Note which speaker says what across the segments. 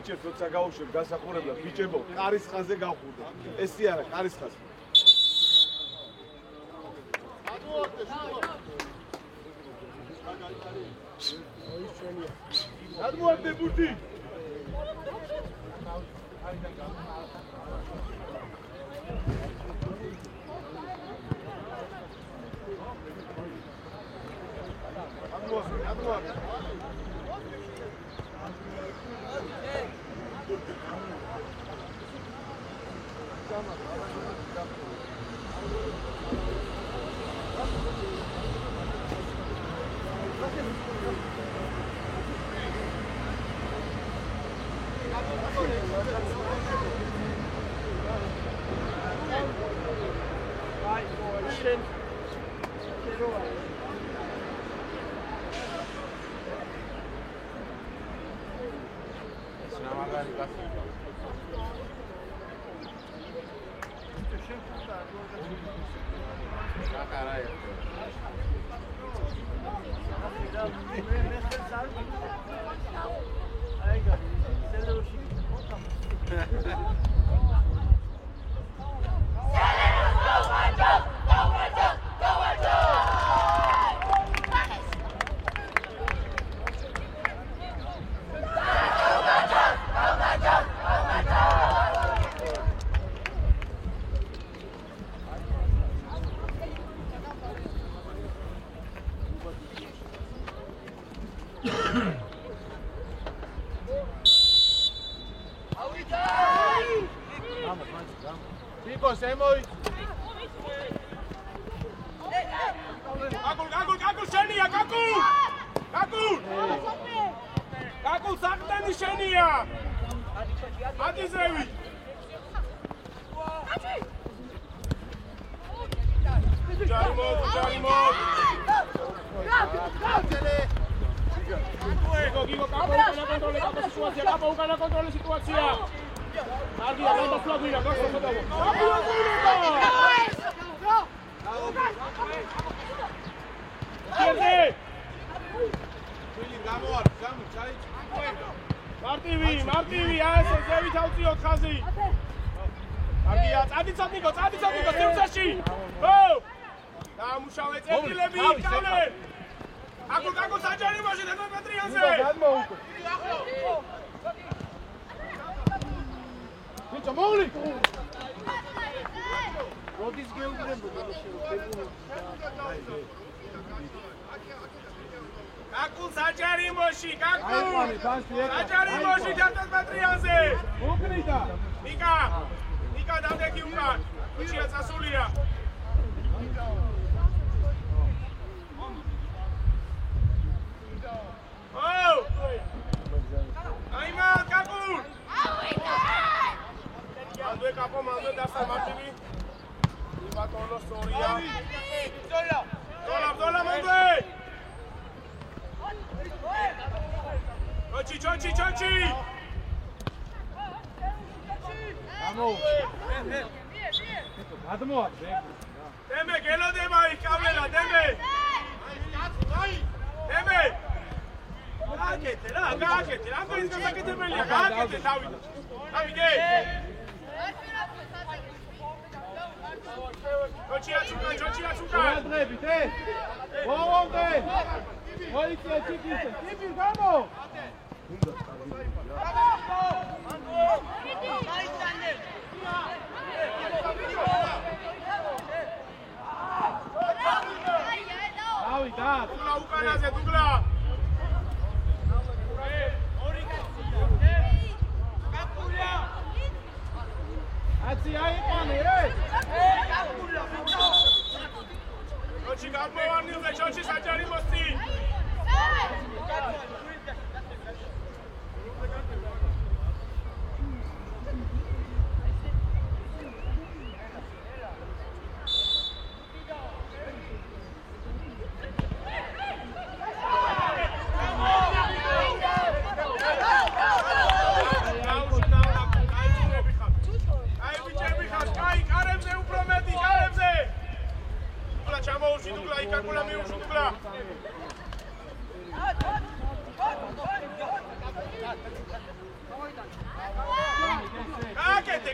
Speaker 1: ბიჭებს როცა გაუშვებ გასახურებლად, ბიჭებო, კარის ხაზზე გავხურდა. ესე არა, კარის ხაზზე. გადმოაგდე ბურთი.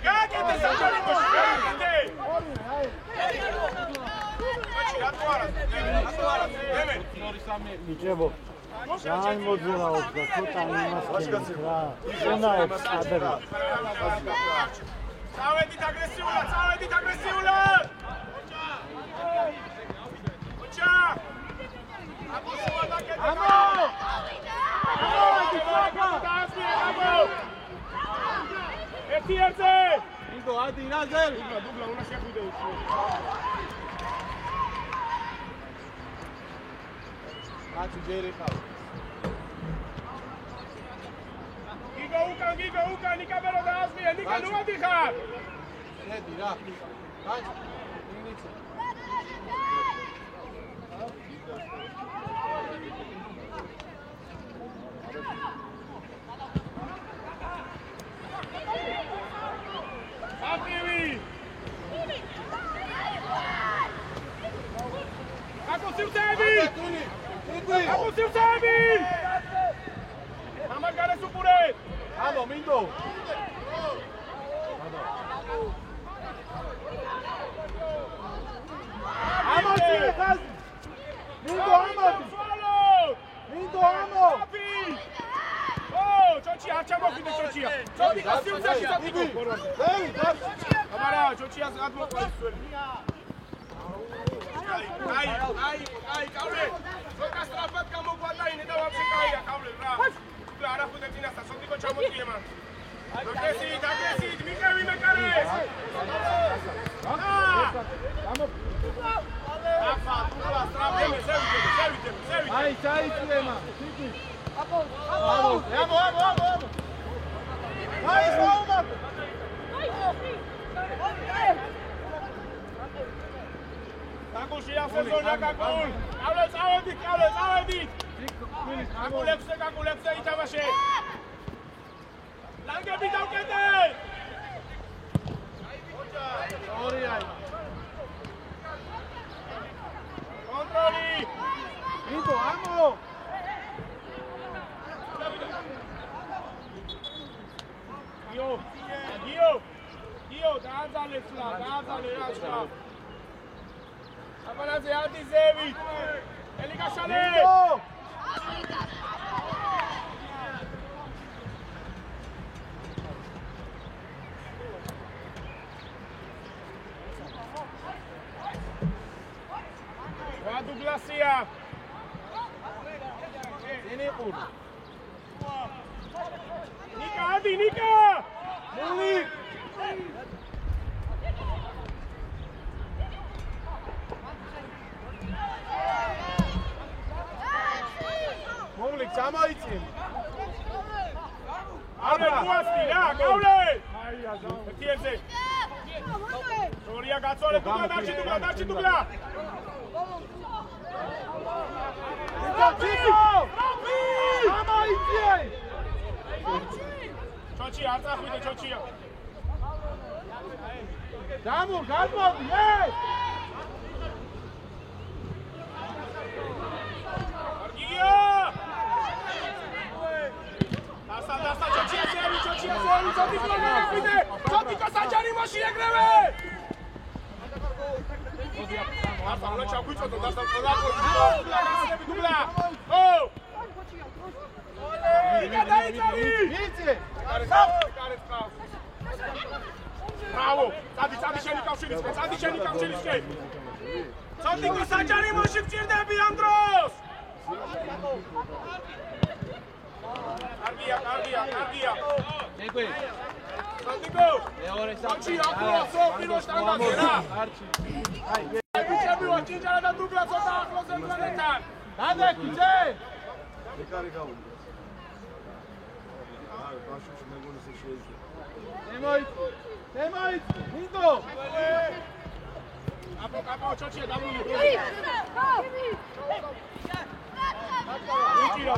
Speaker 2: გააკეთე საჯარიმოში გააკეთე
Speaker 3: მიჭებო ძალიან მოძრაობს და ცოტა იმას რა უნაებს ადრე
Speaker 2: წავედით აგრესიულად ოჩა აბოსოვა დაკეთე ერთიერთზე ინდო ადი ნაზელ დუბლა უნდა შეხვიდე აკი ჯერი ხარ გიგო უკან ნიკაბერო დაასმია ნიკა ნუ ადიხარ შედი რა კაც ინიცა Acusirsevi! Amagare su pure! Amo, Mindo! Amo, Mindo, amo! Mindo, amo! Oh, Cioccia, facciamo qui Cioccia! Cioccia, Cioccia! Amara, Cioccia, admo questo! Ai, Kaule! Soka strafat გამოგვადა ინე და ვაფშე კაია Kaule რა. და არა ხუდე წინასა სოდიკო ჩამოწიე მან. აგრესივით, მიყევი მეკარეს. აფა, თულა სტრაფები, ზევიდე. აი, წაიწიე მან. აპო. აი, მომა. Κακούλში ახსენზონია κακულ. წავედი. κακულებზე ითამაშე. ლანგები დავკეტე. ორიაი. კონტროლი. ინდო ამო. გიო, დააძალე რა შლა. Απανაზე Αντιζევი. Ελიკაშალე. Ვადუგლასია. ენიყურ. ნიკა. მული. Molik, წამოიწინ. არა, გუასტი რა, გავლე. აია, ერთიერთზე. სორია გაწოლე, დუბლა. წამოიწი. ჩოჩი, არ წახვიდე, ჩოჩია. გადმოდი, Asta Cioccia Zeri, Ciocca saჯარიმოში ეგრევე! Asta უნდა ჩაგვიწოდო და დუბლა. ო! იკა დაიწყარი! ვიცი! კარეთ ყავს. ბრავო! წადი შენი კავშირისკენ. Ciocca საჯარიმოში გჭირდები ამ დროს! კარგია. ეკვე. სანდიკო. მეორე საჭი აკროსო პიროსტანდაზე რა. არჩი. აი, ბიჭები ვაჭინჯარა და დუბლა ცოტა ახლოს ერთმანეთთან. დადაკიძე. ეკარი გავუდი. არა, ბაშუში მეგონის შეიძლება. ემოიც. ინდო. აპო, ჩოჩია დამული. Uciro,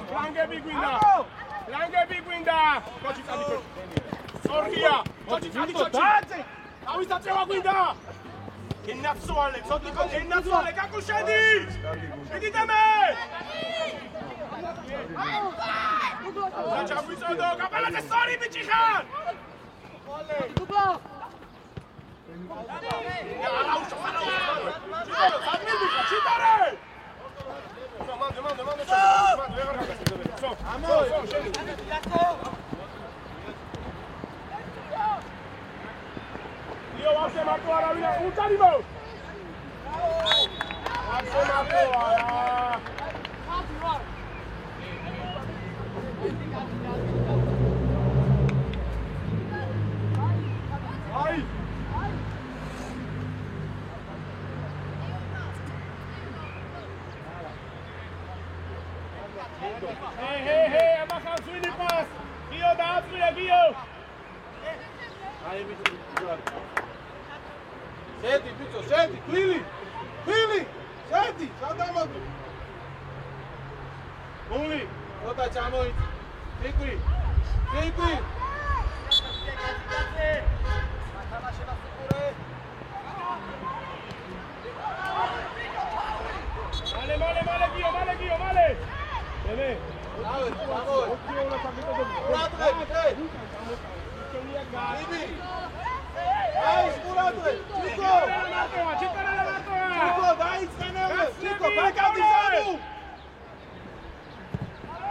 Speaker 2: langები გვინდა. Coci წადი. Sorgia, coci წადი. თავის აწევა გვინდა. გენაცვალე, ცოტიკო გენაცვალე, გაკუშედი. შედიდამე. ჩაგვიწოდო, კაპელაძე სწორი ბიჭი ხარ! Io vado a marcare la via, un tarimo! Vado a marcare! Vai! Hey, ama Kazuni pass! Gio da Adria, Gio!
Speaker 1: Aí, bicho. Sente, bicho, sente, Clili! Clili! Sente! Salta, mano! Muli! Bota a chama aí! Fique! Fique!
Speaker 2: Male, Gio, male! Bene!
Speaker 1: Vamos! Curate, Clili! Ai, curate! Chico! Chico, dai, stanele! Chico, vai cá, Dizano!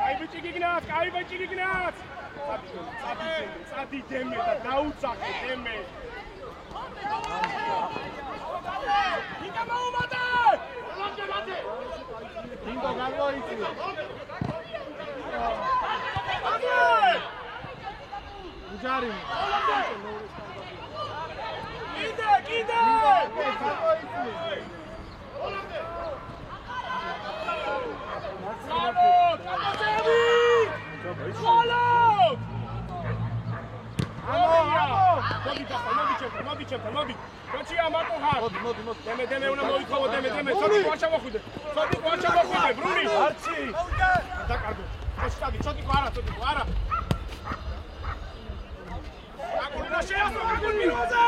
Speaker 2: Ai, bici Ignat! Sadi deme, da dautsake deme! Iga maumate!
Speaker 1: Dingo, gagoiti! Ujarim!
Speaker 2: Ide! Salud! Salud! Მოდი. კოჩია მარტოხარ. მოდი. დემე უნდა მოიქოვო, დემე. ცოტი ყوارჩა მოხვიდე. ბრუნი.
Speaker 1: არჩი.
Speaker 2: დაკარგო. ცოტი ყوارა. აკული რა შეასო, აკული მიროზე.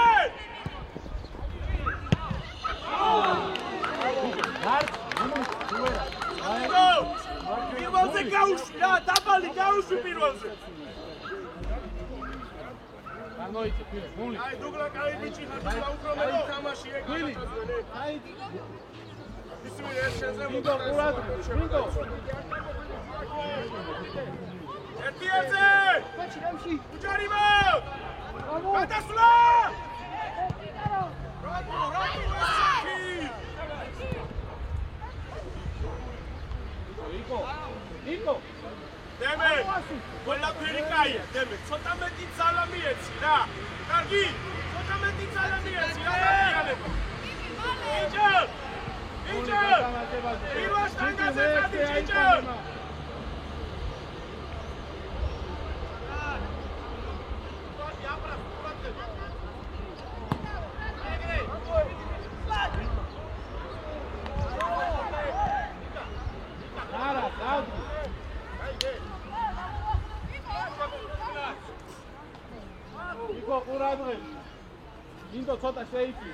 Speaker 2: პირველზე გაუშვი რა, დაბალი გაუშვი პირველზე.
Speaker 1: Anoite, Muli.
Speaker 2: Ai, Dugla, cai, bici, vai ukromedo. Tamashi,
Speaker 1: Muli. Ai.
Speaker 2: Dingo,
Speaker 1: curado. Dingo.
Speaker 2: Etieze! Ujarimo! Batasula!
Speaker 1: Nico.
Speaker 2: Deme! Quella pericai, deme, solamente zalla mieci, da! Carghi! Solamente zalla mieci, da! Inge! Viva stanga zecati, Inge!
Speaker 1: Nico, curado. Indo ცოტა შეიფი.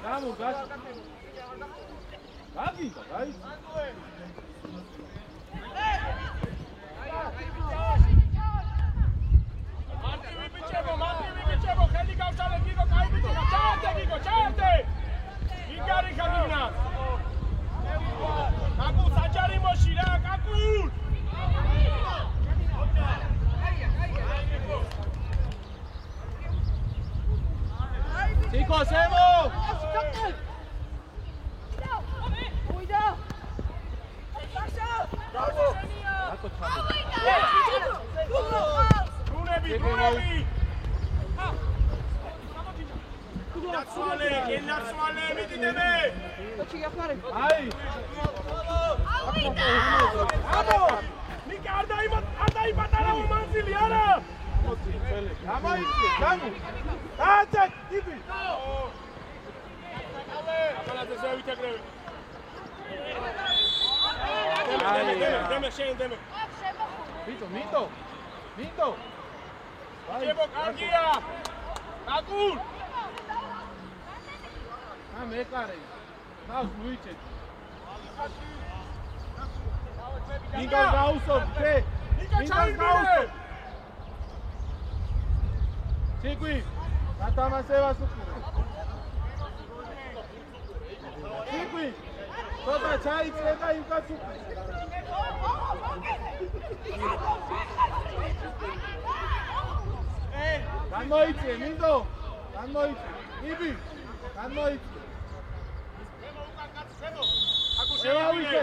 Speaker 1: Vamos, gacho. Gabinda, vai.
Speaker 2: Marti vibičevo, heli gaučale, Gigo, kaj bičeva, čajte, Gigo, čajte! Igari Gabina! Kaku, sačarimo šira, kaku!
Speaker 1: Nico, Semo!
Speaker 2: Bravo! Brunebi! Nazzuale, vedi te me!
Speaker 1: Ai!
Speaker 2: Bravo! Mica andai battere un manzili, ara!
Speaker 1: Vamos! Attack! Tipi!
Speaker 2: Apalate se evita greve. Deme.
Speaker 1: Mito!
Speaker 2: Čebo Kagija! Kakul!
Speaker 1: Me care. N-au smuicet. ნიკას გაუსწორ, დე. ნიკას გაუსწორ. ციკვი, გათამაშებას უყურე. ციკვი, ცოტა ჩაიწე და იმკაც უყურე. განმოიწე, მინდო. განმოიწე. იბი. განმოიწე. აკუშევავიცე.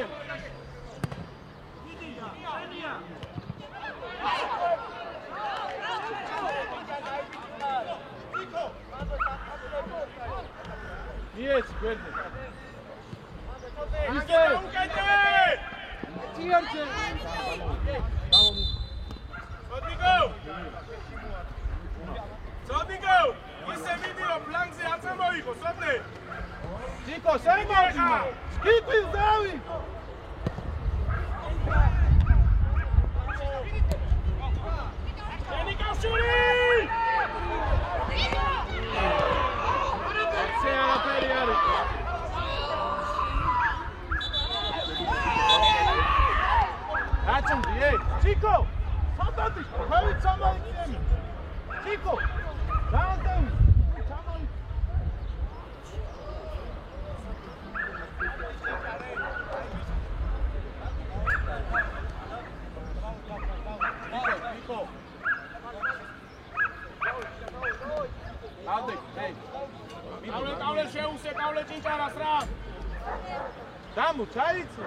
Speaker 1: Yes, good. Isე. Ტიარჩე.
Speaker 2: Სოდიკო. ისე ვიდეო პლანზე არ წამოიღო, სოდნე.
Speaker 1: Ჭიკო, შემოიღო. სკიპის დავი.
Speaker 2: ნიკავშური!
Speaker 1: Chico! Saltate! Vai chamar ele! Chico! Dá-te! Chama ele! Chico! Dá-te! Ei!
Speaker 2: Kaule შეუსე, kaule ჭიჭარას რა.
Speaker 1: Დამუ, ჩაიცე.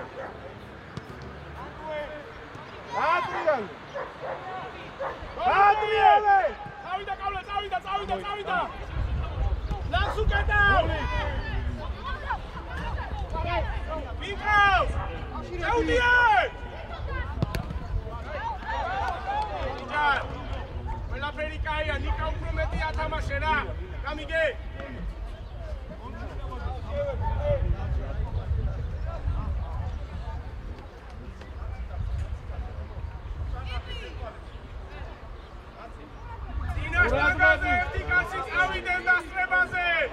Speaker 1: Adrian! Adrian!
Speaker 2: წავიდა kaule, წავიდა. ლანს უკეთა. მიკავს! წავდიე! ჭიჭარ! ყველაფერი კაია, ნიკა უფრო მეტი ათამაშე რა. გამიგე? Dinastagazze, erti katsik aviden dasrebazze.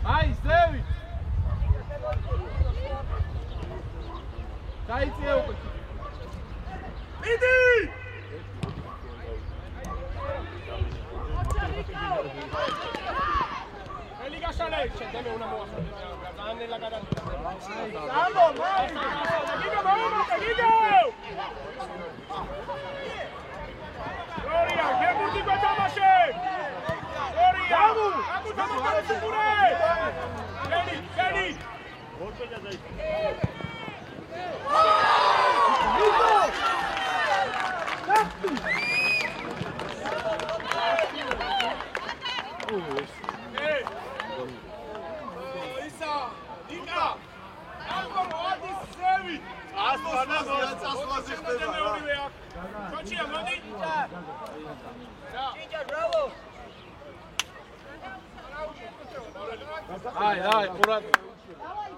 Speaker 1: Ai, Zevi! Dai-te eu,
Speaker 2: Idi! Eliga Shale, deme una mossa. Danne la garantia.
Speaker 1: Salvo, vai!
Speaker 2: Vamos, Gloria, che butti questa masce! Gloria! Vamos, pure! Vieni! Ისა, ნიკა! ალბომ ოდის სევი!
Speaker 1: წასვლაზე ხდება რა.
Speaker 2: ჩოჩია, მოდი! ჭიჭა, ბრავო!
Speaker 1: Ai, ყურად.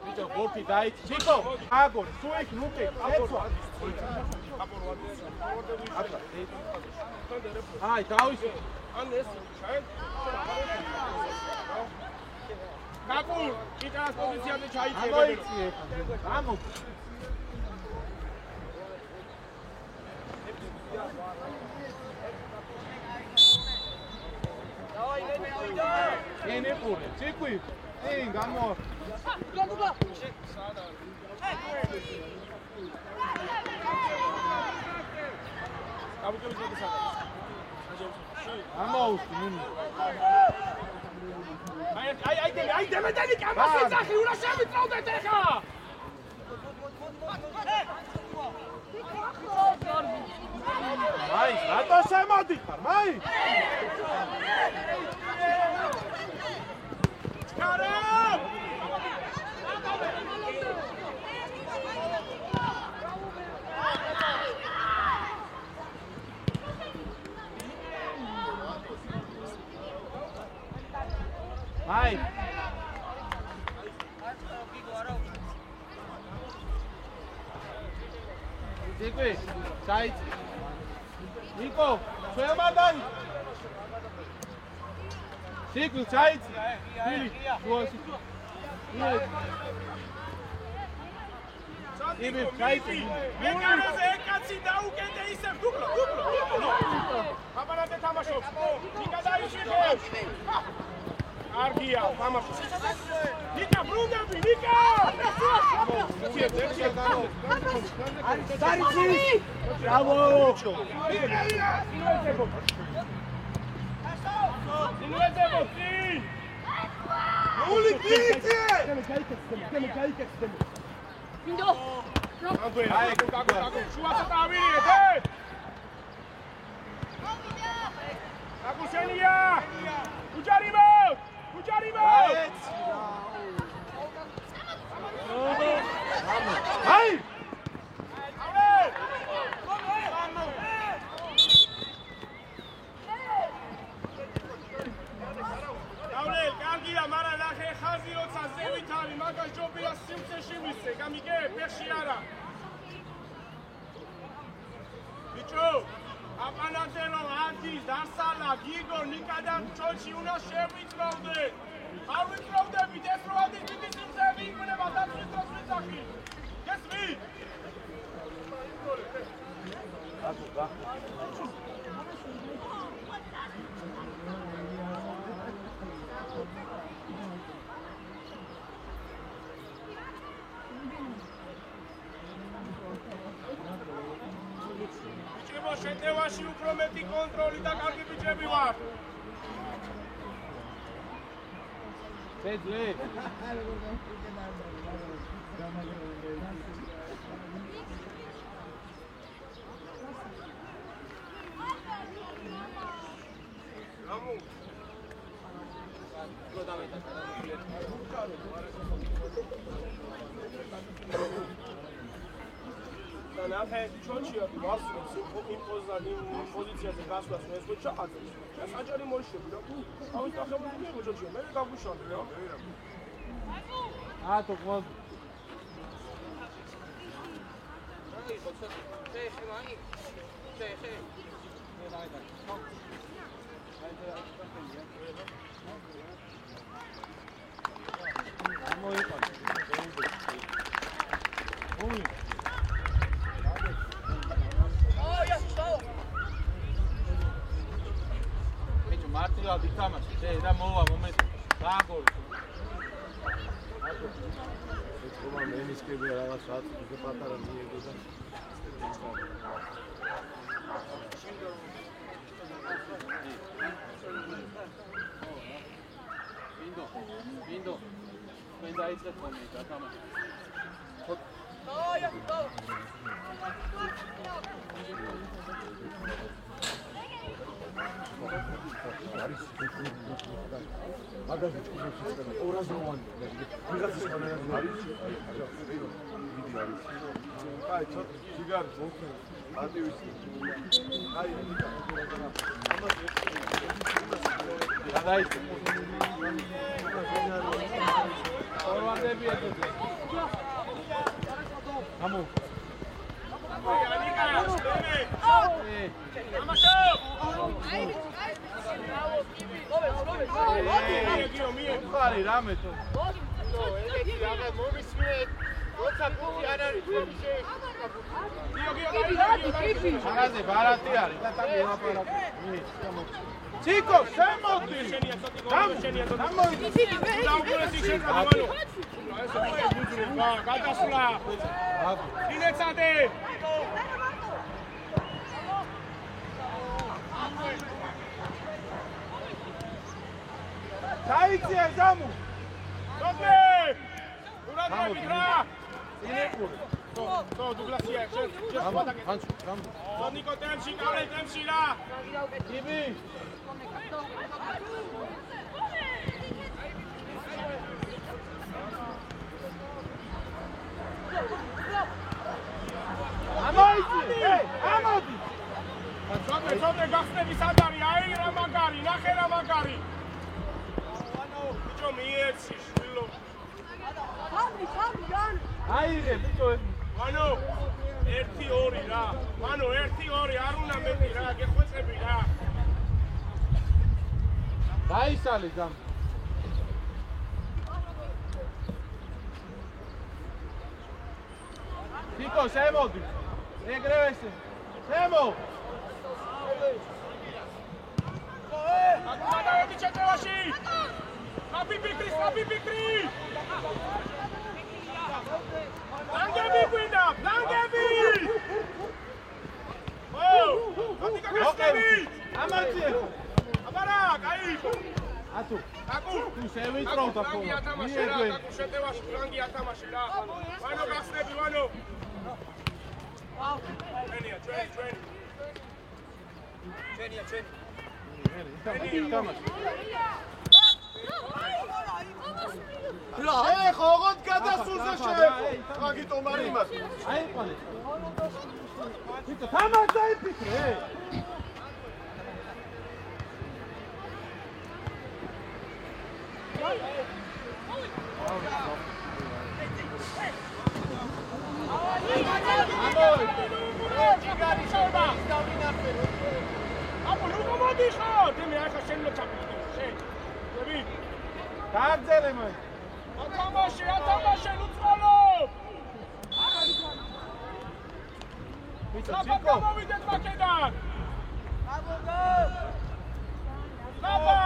Speaker 1: Bicho, გორთი დაიც. Chico, აგორ, სუექ ნუკე, ეცვა. Ai, დავის.
Speaker 2: ან ეს ჩაენ. კაკურ, ჭიჭას პოზიციაზე ჩაიწევენ.
Speaker 1: ამოიწიე. ამო. Viene pure, Chiqui. Vinga, amor. Vamos, menino.
Speaker 2: Ai, deme deli, კამას ეძახი, უნდა შევიწროვდეთ ეხა.
Speaker 1: Ai, რატო შემოდიხარ, მაი?
Speaker 2: ჩქარა!
Speaker 1: Ai. Siqvi, ჩაიწი. Niko, შევმა დაი. Siqvi, ჩაიწი. Ილი, გოასი. ილი, ჩაიწი.
Speaker 2: მეკარაზე ეკაცი დაუკეთე ისე დუბლო. აბანატე თამაშობს. ნიკა დაიშიფებს. კარგია, თამაშობს. ნიკა ბრუნდები, ნიკა!
Speaker 3: Saricini! Bravo!
Speaker 2: Sinuezebo, sì!
Speaker 1: Ული, გიწე!
Speaker 4: მინდო.
Speaker 2: აი, გაგო, შუასაც ავირიეთ, ე! გაგუშენია! უჯარიმო!
Speaker 1: აი!
Speaker 2: Gavril, კარგია, მაგრამ ნახე ხაზი როცა ზევით არის, მაგას ჯობია სიმწეში მისცე, გამიგე, ფეხში არა. ბიჭო, აპანანტე რომ ადის, დასალა, გიგო, ნიკა და ჩოჩი უნდა შევიწროვდეთ. არ ვიწროვდებით, ეს რო ადის დიდი სიმწეები იყვნება დაცვის დროს ვიძახი. გესმი? შეტევაში უფრო მეტი კონტროლი და კარგი ბიჭები ვართ.
Speaker 1: შეძლე.
Speaker 2: გამო. და ნახე ჩოჩია ვასწრებს იმ პოზიციაზე გასვლას ეს ხო ჩაყადებს. ეს აჭარი მოიშები და ავი დახებული მე ჩოჩია მე გაგუშავდი რა.
Speaker 1: ათო ყოს.
Speaker 5: აი ხოცა შეხე მანი. შეხე. მე დაიდა.
Speaker 1: მოიყვა. ომი მარტივად ითამაშე, და მოვა მომენტი. გააგორი.
Speaker 3: ეს ხომ მენისკები რაღაც საათზე პატარა მიიღო და
Speaker 1: მინდო. მე დაიწყეთ მომენტი გათამაშე.
Speaker 3: მაგაზე ჭკუს სისტემა 200-ოვანი ვიღაცის განაცხადი არის აი ცოტა სიგარი მოხდა ატივის აი
Speaker 1: გადაიწყე ორვანდები ეთოზე გამო
Speaker 2: ნიკა, შტომე. ამაშო.
Speaker 1: ხარი რამე თო
Speaker 2: ეგეთი რაღა მომისმენთ როცა კუდი არ არის ჩვენი გიო
Speaker 1: არაზე ბარატი არის და თამი ელაპარაკი ციკო შემოდი
Speaker 2: შენია დაუგურესი შენ გამანო ესე ბუძრე გადასვლა ინეცადე
Speaker 1: დაიწია ზამუ
Speaker 2: სოფლე ურადები რა
Speaker 1: ინეკური
Speaker 2: თო დუგლასია შენ
Speaker 1: ანჩ რამ
Speaker 2: ნიკო ტემში კავლე ტემში რა
Speaker 1: იბი ამოიწი ამოდი
Speaker 2: სოფლე გახსნები სადარი აი რა მაგარი ნახე რა მაგარი ბიჭო მიეცი შვილო
Speaker 4: ხამი ჯან
Speaker 1: აიღე ბიჭო
Speaker 2: ანუ 1-2 რა. მანო 1-2 არ უნდა მეტი რა, გეხვეწები რა.
Speaker 1: დაისალი გამ. Tiko, შემოდი. ეგრევე ესე. შემო.
Speaker 2: აკმადავები ჩეთევაში. კაპი ფიქრი. ლანგები გვინდა, ლანგები. ოკეი.
Speaker 1: ამაზე.
Speaker 2: აბარა, კაი.
Speaker 1: ათუ.
Speaker 2: აკუ.
Speaker 1: თუ შევიწროვ და ხო.
Speaker 2: მიეგვე. აკუ შეტევაში ლანგი ათამაში რა. ვანო გახსნები, ვანო. ჩვენია.
Speaker 1: ეხო ოღონდ გადასულზე შეეხო. აგიტო მარი იმას. აიყვანე. თვითონ თამარ დაიფიქრე. გააგზელე მოი.
Speaker 2: ათამაში, ლუცვალო!
Speaker 1: ვიწო,
Speaker 2: გამოვიდეთ მაკედან! ლაბა!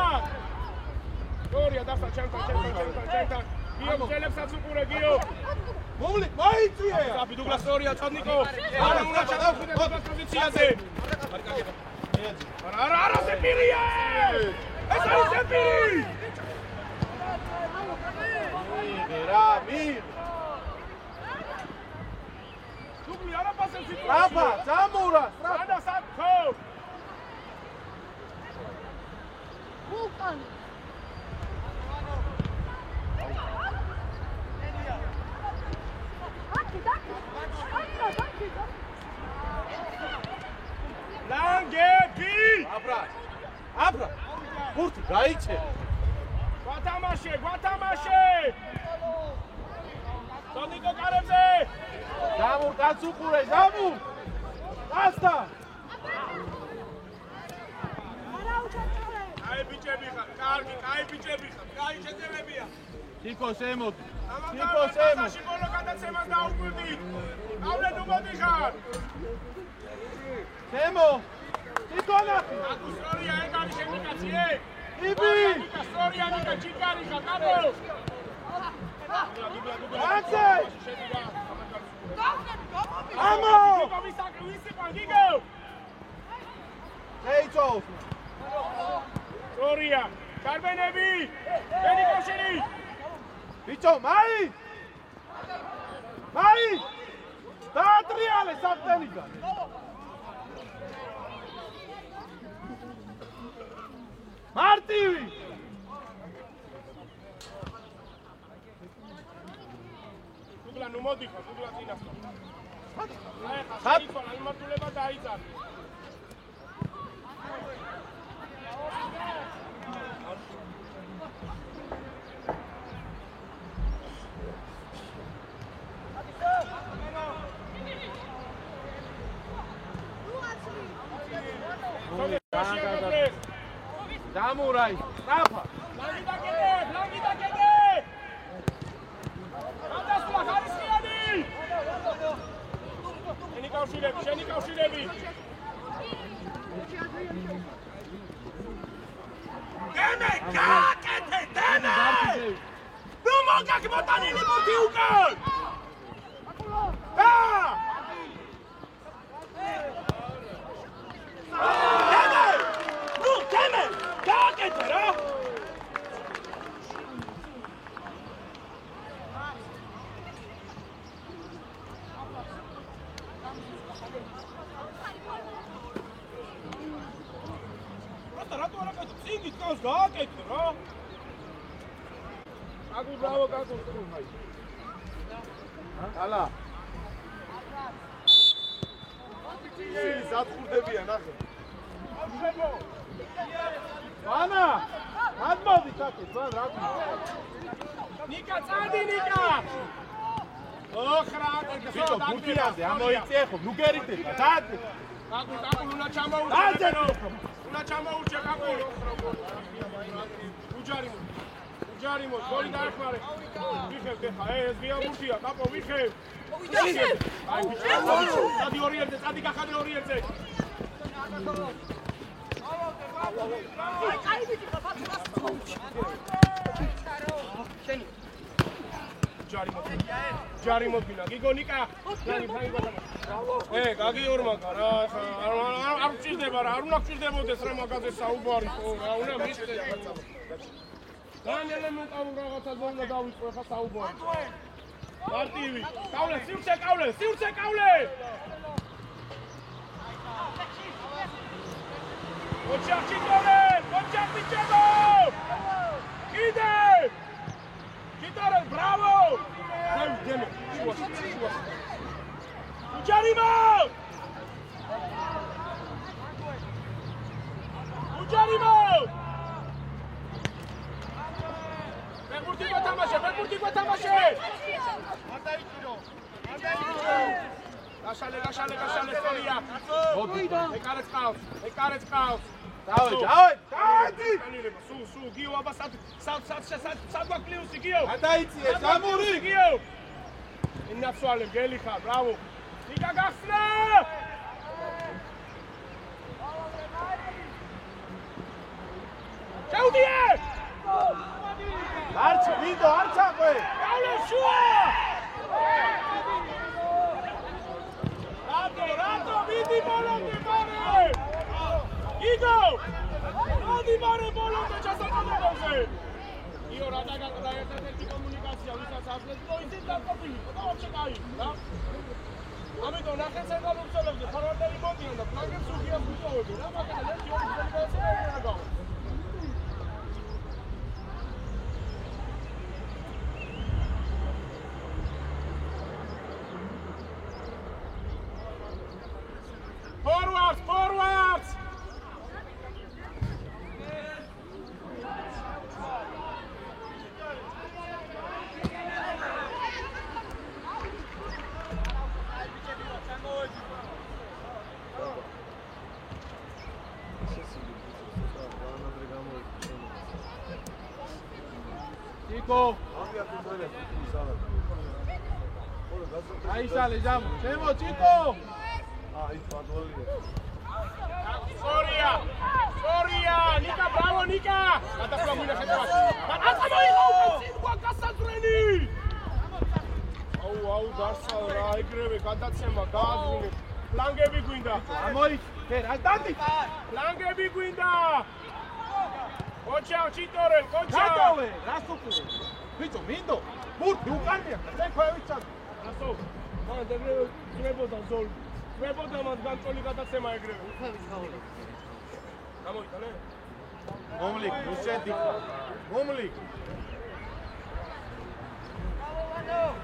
Speaker 2: გორია დასა ჩემთან. გიო მგელებსაც უყურე, გიო!
Speaker 1: მოვლი, მოიწვიე!
Speaker 2: აბი დუგლას ორია წადნიკო. არა უნდა ჩადავხვიდე დაბას პოზიციაზე. არა სეპირია! ეს არის სეპირი!
Speaker 1: მիր.
Speaker 2: დუგლი არა პასებს სიტუაცია.
Speaker 1: აბა, ზამურა,
Speaker 2: ანა საკო.
Speaker 4: ვულკანი.
Speaker 2: ლანგები!
Speaker 1: აბრა. ბურთი გაიჩე.
Speaker 2: გვათამაშე! სონიკო კარებზე!
Speaker 1: ზამურ კაც უყურე, ზამურ! ასთა!
Speaker 2: კაი ბიჭები ხარ, კაი ბიჭები ხარ, კაი შეძლებია.
Speaker 1: თიკო შემოდი.
Speaker 2: ამაში ბოლო გადაცემას დაუკვირდით. გავლენ უმოდიხარ.
Speaker 1: შემო! თიკო ნახი!
Speaker 2: აკუსრორია ეგარი შემიკაციე?
Speaker 1: იბი!
Speaker 2: აკუსრორია ნიკა ჩიკარი ხარ, კაბო!
Speaker 1: აცე! ამო!
Speaker 2: ვისი პანგიგო!
Speaker 1: ეიცოს!
Speaker 2: სორია, კარბენები! ბენი კავშირი!
Speaker 1: ბიჭო, მაი! დაატრიალე საფტენიდან! მარტივი!
Speaker 2: დუგლა ნუ მოდიხარ, დუგლა წინასწარ. ხა, იმართულება დაიწყარ.
Speaker 1: დამურაი, სწრაფა.
Speaker 2: ლანგი დაკიდე! გადასვლა ხარისხიანი! შენი კავშირები! დემე, გააკეთე, დემე! ნუ მოგაგმოტანილი ბურთი უკან! დემე! გააკეთე რა! რატო არა კეთე? წინგით კავს გააკეთე რა! აგუ ბრავო გაკეთე მაი.
Speaker 1: ალა. ზაფხურდებიან ახლა. ანა! გადმოდი საკეთ, მან რა გქონდა?
Speaker 2: ნიკა, წადი ნიკა!
Speaker 1: ბიჭო გუთიაზე ამოიწე ხო ნუ გერიტება დადი
Speaker 2: კაკულ უნდა ჩამოუჭე უნდა ჩამოუჭე კაკულ უჯარიმო გოლი დაეხმარე ვიხევ ხა ეს გიამურთია კაკო ვიხევ აი ბიჭო სადი ორიერთზე სადი გახადე ორიერთზე აი ბიჭო ფაფას შენი ჯარი მოდგინა გიგო ნიკა გაგი ორმაგა რა არ ვჭირდება რა არ უნდა გჭირდებოდეს რა მაგაზე საუბარი ხო რა უნდა მისწრე ძალიან ელემენტარულ რაღაცაზე უნდა დავიწყო ხა საუბარი მარტივი კავლე სივრცე კავლე ოჩახი ბიჭებო კიდე Kitare, bravo! Deme, შუა. უჯარიმო! ფეხბურთი გვეთამაშე! არ დაიჭირო. გაშალე სწორია. ეკარეთ ყავს. დაიდი! სულ გიო აბა სად გვაკლიუსი გიო?
Speaker 1: გადაიწიე ზამური!
Speaker 2: გიო! ინაფსვალე გელი ხარ, ბრავო! ნიკა გახსნა! ჩაუდიე!
Speaker 1: არჩე, ვიდო, არ ჩაყვე!
Speaker 2: გავლე შუა! რატო, მიდი ბოლომდე მარე! იგო! მოდი მარე ბოლომდე ჩასაწყობაზე! იო რა დაგაკდა ერთ-ერთი კომუნიკაცია, ვისაც ახლებს და ისიც დაყოფილი, და ვაფშე კაი, რა? ამიტომ ნახეთ ცენტრალურ ცოლებზე ფარვარდელი მოდიან და ფლანგებს უგიას ვიწოვები, რა მაგალითად ერთი ორი კომუნიკაცია რა გავა. Forwards! Chico! Ahí sale, ya. ¡Chemo, Chico! Soria! Nika, bravo, Nika! Გადაფლა გვინდა შეტევაში. გასამოიღო! გასაწრენი! აუ, დარსა რა, ეგრევე გადაცემა, გააძვინე. ფლანგები გვინდა.
Speaker 1: ამოიწე, რა დადი?
Speaker 2: ფლანგები გვინდა. კოჩა, ჩიტორელ, კოჩა.
Speaker 1: გადავე, რას უყურე? ბიჭო, მინდო. ბურთი უკანია, წექვევიცა.
Speaker 2: რასო? მან ეგრევე ძვებოდა ზოლი. ძვებოდა მან განწოლი გადაცემა ეგრევე. გამოიტანე?
Speaker 1: მომლიქ, უშედი ხარ. მომლიქ.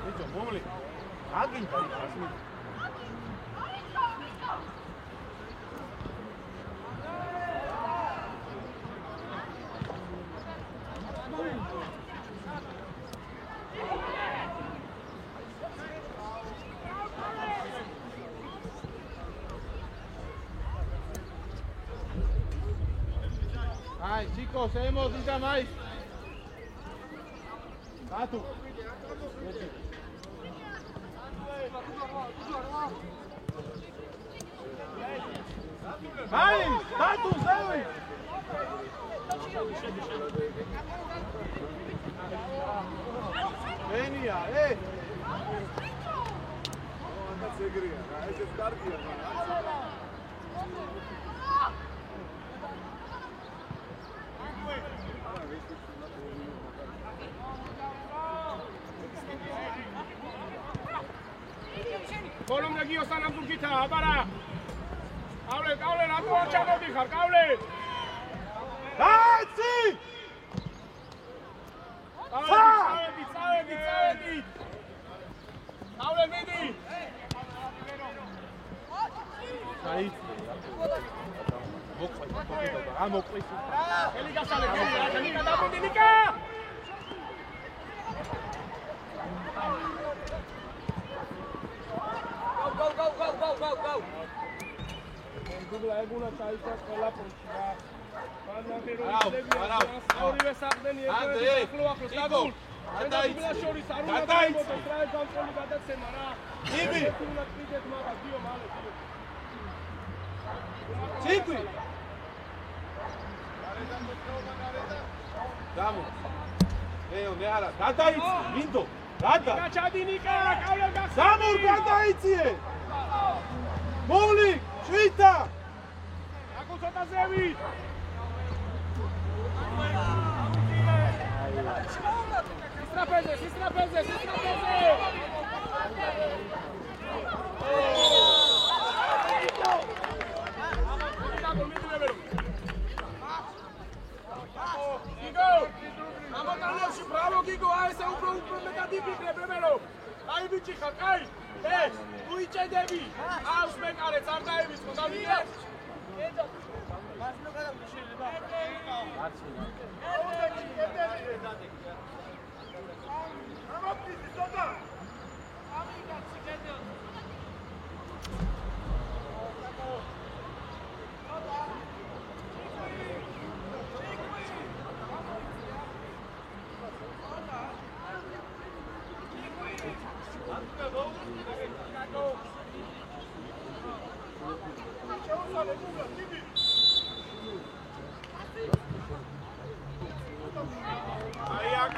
Speaker 1: ბიჭო, მომლიქ. აგინდა ის მე. Ay, chicos, hemos dicho más. Tatu. Ay, Tatu, sewi. Venia, Anda segria, ese es cardia. Column de Gio Sanam Dukita, Abara. Aule, la tua chamo di khar, aule. Dai! Saedi. Aule midi. Sai. Moqis. Eliga sale, Eliga da Bundesliga.
Speaker 5: გაუ.
Speaker 1: გუგლა ეგუნა ჩაიჭრა ყველა პონჩი რა.
Speaker 2: არა.
Speaker 1: ორივე საყდენი ახლოს გაგულ. გადაიჭრა შორის არ უნდა გამოდეს რა ეს გამწოლი გადაცემა რა.
Speaker 2: იბი.
Speaker 1: უნდა კიდეთ მაგას დიო მალე.
Speaker 2: ციკვი. გამო. მე არა. გადაიჭრა მინდო.
Speaker 1: გაჩადინიკა კავლე გახსნა.
Speaker 2: გამურ გადაიციე. მოვლი, შვითა.
Speaker 1: აკუ ცოტა ზევი. სისტრაფეზე. ამოტანებში ბრავო გიგო, აი ესე უფრო მეტად იფიქრე ბრემელო. აი ბიჭი ხარ, კაი. თუ იჭედები, ავს მეკარეთ არ დაივიწყო და ვიდე.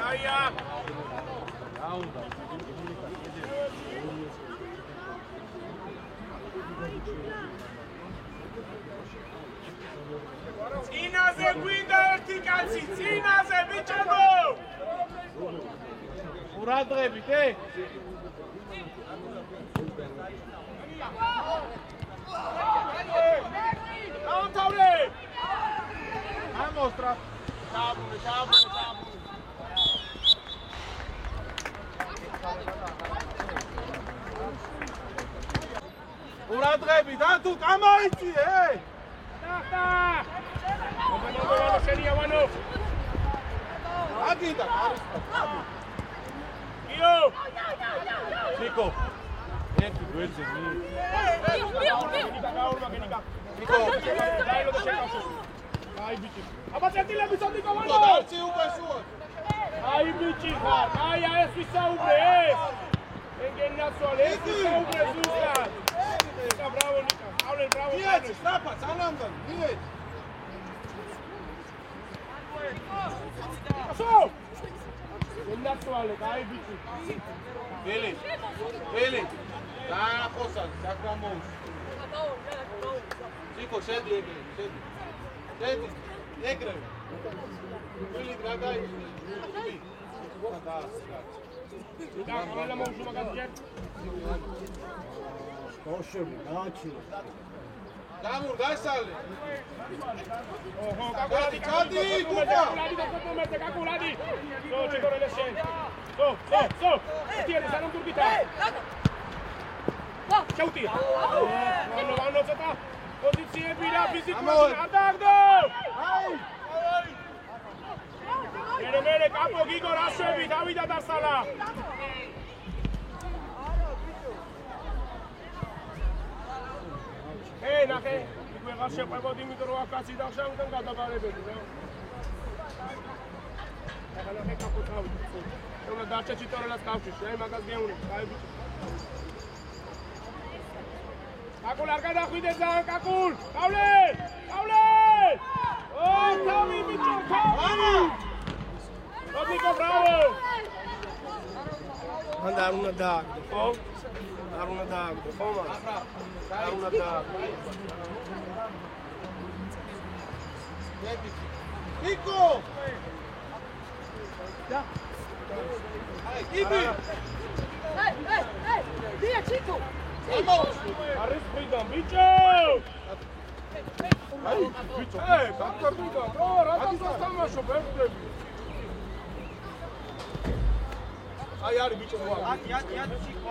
Speaker 1: Aia. წინაზე გვინდა ერთი კაცი, წინაზე ბიჭებო!
Speaker 2: ყურადღებით,
Speaker 1: დაამთავრე!
Speaker 2: ამოსტრა.
Speaker 1: ჩააბუნე.
Speaker 2: ყურადღებით, თუ გამაიციე,
Speaker 1: ნახტა! მოგენოვანო შენიავანო.
Speaker 2: აგიდა,
Speaker 1: იო!
Speaker 2: ნიკო. ერთი გვერდზე მი.
Speaker 1: გენიკა.
Speaker 2: ნიკო.
Speaker 1: დაილო და შეკავშო. აი ბიჭი. აბა წერტილები სონდიკოვანო.
Speaker 2: დარცი უკვე შუა.
Speaker 1: აი ბიჭი ხარ, აი ეს ვისაუბრე ეს. ეგენაცვალე ეს ვისაუბრე ზუსტად. ნიკა ბრავო ნიკა. ავლენ ბრავო.
Speaker 2: მიეცი, სწრაფა, სანამდე, მიეცი.
Speaker 1: ასო! ეგენაცვალე, აი ბიჭი.
Speaker 2: ველი. დაახოსა, საკამოუს. ნიკო, შედი. ეგრევე. ველი გადაიჭრა.
Speaker 1: ნიკა, ყველა მოუშუმა გადიერ.
Speaker 3: ოშები, გააჩინე.
Speaker 2: გამურ გასალე.
Speaker 1: ოჰო,
Speaker 2: ჩადი, გუგა.
Speaker 1: კაკულადი. სო, ჩიკორელე შენ. სო. ეტიენი სანამ თურქითა. ჩაუტია. ვანო ცოტა. პოზიციები რა ფიზიკურად არ დააგდო. აი. მერე კაპო გიგო რასვები დავიდა დასალა. ნახე, იქვე აღარ შეყვებოდი, იმიტომ რომ აკაცი დახშავდნენ გადაბარებები რა. ახლა კაპო თავი. უნდა დარჩა ჩიტორელას კავშირში, აი მაგას გეუნებ, აი ბიჭი. კაკულ არ გადახვიდე ძალიან კაკულ. ყავლე! ო, თავი ბიჭო, თავი! ოდიკო ბრავო! მანდა არ უნდა დააგდო, ხო? არ უნდა დააგდო, ხო მაგრამ? არ უნდა დააგდო.
Speaker 2: ნიკო!
Speaker 1: და.
Speaker 2: აი, იბი!
Speaker 4: დია ჩიკო!
Speaker 1: არის ხვიდან ბიჭო!
Speaker 2: აი, ბიჭო!
Speaker 1: გაკარბიდა, რატომ თამაშობ ერთები? აი არის ბიჭო,
Speaker 5: ათი ჩიკო,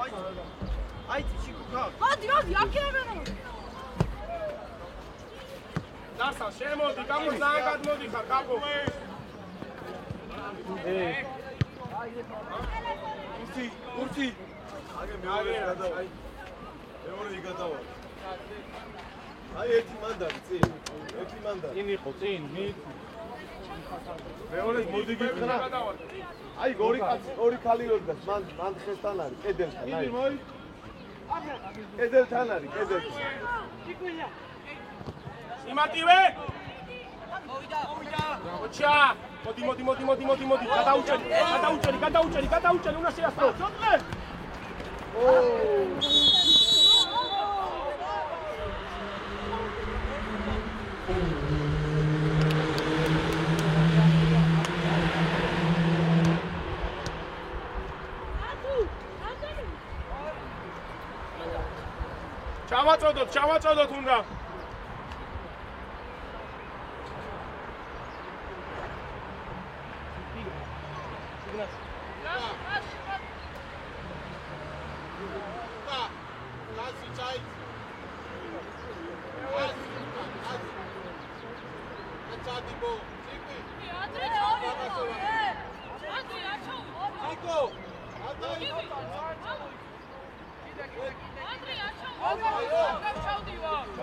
Speaker 5: აი ჩიკო გა.
Speaker 4: მოდი, აქერებენო.
Speaker 1: დარსა, შემოდი, კაკო ძალიან გადმოდი ხარ, კაკო.
Speaker 2: ურთი. აგე მეორე გადავა. მეორე გადავა.
Speaker 6: აი ერთი მანდარი წინ. ერთი მანდარი.
Speaker 3: წინ იყო, წინ,
Speaker 6: მეორე მოდი გიხრა. აი ორი ქალი რო დგას, მან ხესთან არის, კედელთან, აი. კედელთან არის, კედელთან.
Speaker 2: სიმარტივე! ოჩა! მოდი. გადაუჭერი, უნდა შეასრულო. ჩავაწოდოთ უნდა.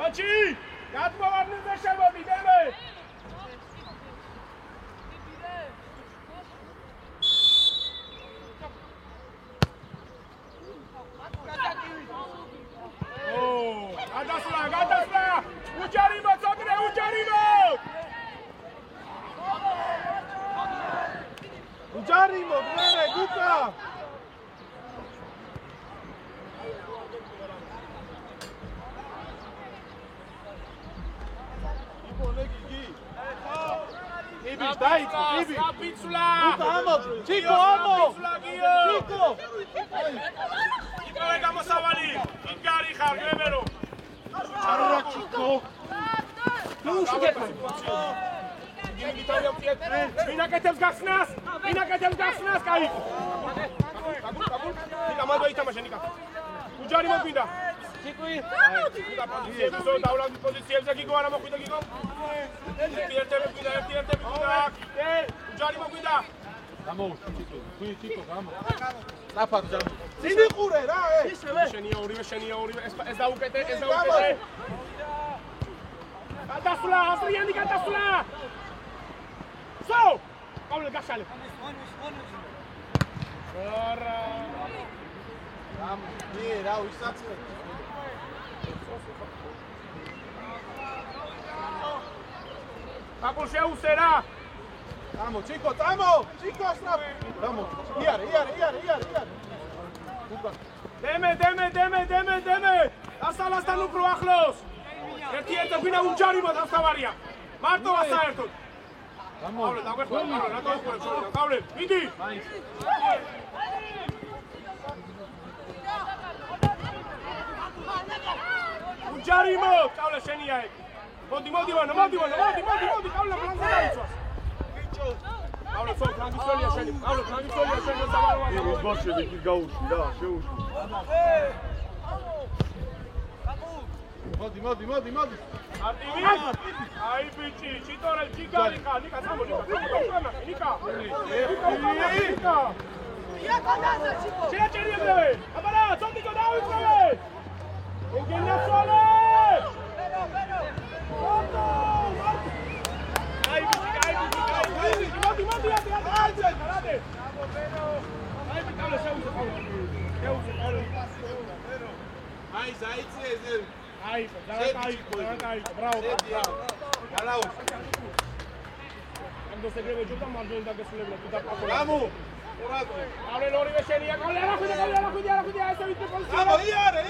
Speaker 2: Maci! Gadmowarny szybko, idziemy! Gadasla! Uciarimo, co ty, uciarimo!
Speaker 6: Uciarimo, bere, guka! Ibi, daj, Ibi!
Speaker 2: Kapicula!
Speaker 6: Chico, amo! Chico!
Speaker 2: Kolega Mosawali! Ingari Khar, Remero!
Speaker 6: Arra, Chico!
Speaker 2: Minaketevs gaxnas! Kai! Nika, mando itama, Nika. Ujari mokwinda! Nika, pozycję, Gigo, ara mokwinda, Gigo! Ujari mokwinda!
Speaker 6: Napad, Zini qure, ra,
Speaker 2: შენია ორივე, ეს დაუკეთე. გადასვლა, ასრიანი გადასვლა! სო! ყავლე გაშალე. არა.
Speaker 6: რა, ვისაცხე.
Speaker 2: აკულ შეუსერა.
Speaker 6: Tamo, Chico, strap! Tamo, iare.
Speaker 2: დემე! ასალასთან უფრო ახლოს! ერთი გვინა უჯარიმო დასავარია. მარტო ასაერთოდ. ყავლე, დაგვეხმარება, რა დავუყურებ შორიდან. ყავლე, მიდი! უჯარიმო, ყავლე შენია ეგ. მოდი, ყავლე ფლანგზე დაიცვას. Pablo, soy Franciscolia,
Speaker 6: Os bolsheviks გაუშვი რა, შეუშვი. მოდი.
Speaker 2: Ai bici, Chitore, Nika, Samo, Nika.
Speaker 4: Ja kodaza, Chico.
Speaker 2: Čećeri breve. Abara, Sondico David breve. Engena sole. Ai bici. Modi, rade. Ai bici, Pablo, šeuze.
Speaker 6: Ai, zaice,
Speaker 2: Ai, bravo.
Speaker 6: Galaus.
Speaker 2: Quando se greve giù da mangiare da che sulle blocchi da poco.
Speaker 6: Bravo.
Speaker 2: Allora loro vesceria, con la quindi, adesso vi devo
Speaker 6: Bravo, iare,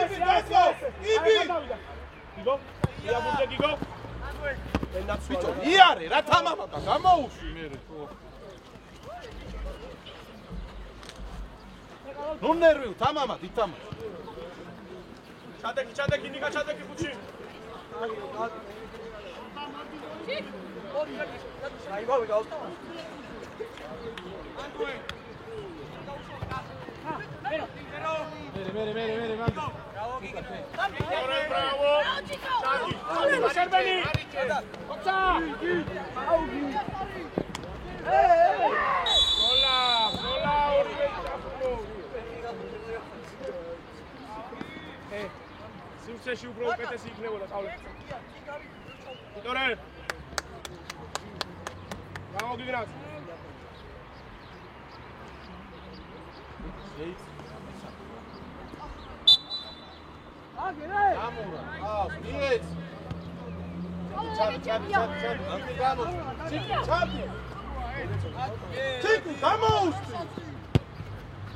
Speaker 6: Ibi, dentro. Ibi.
Speaker 2: Gigo? Ja budzie Gigo?
Speaker 6: იარე, რა თამამაკა, გამოუშვი მე ხო. ნუ ნერვიულ, თამამად, ითამაშ.
Speaker 2: ჩადეკი, ნიკა ჩადეკი ხუთში.
Speaker 5: აიბავე გავსტა. მერე მაგ.
Speaker 2: Bravo. Čadi. Šerbeni. Opca. Sola, Orivel. Simse ფინალში უფრო უკეთესი იქნებოდა ყავლე. ვიქტორე. გამოგიგნას.
Speaker 6: ჩიკი გამოუსწრი.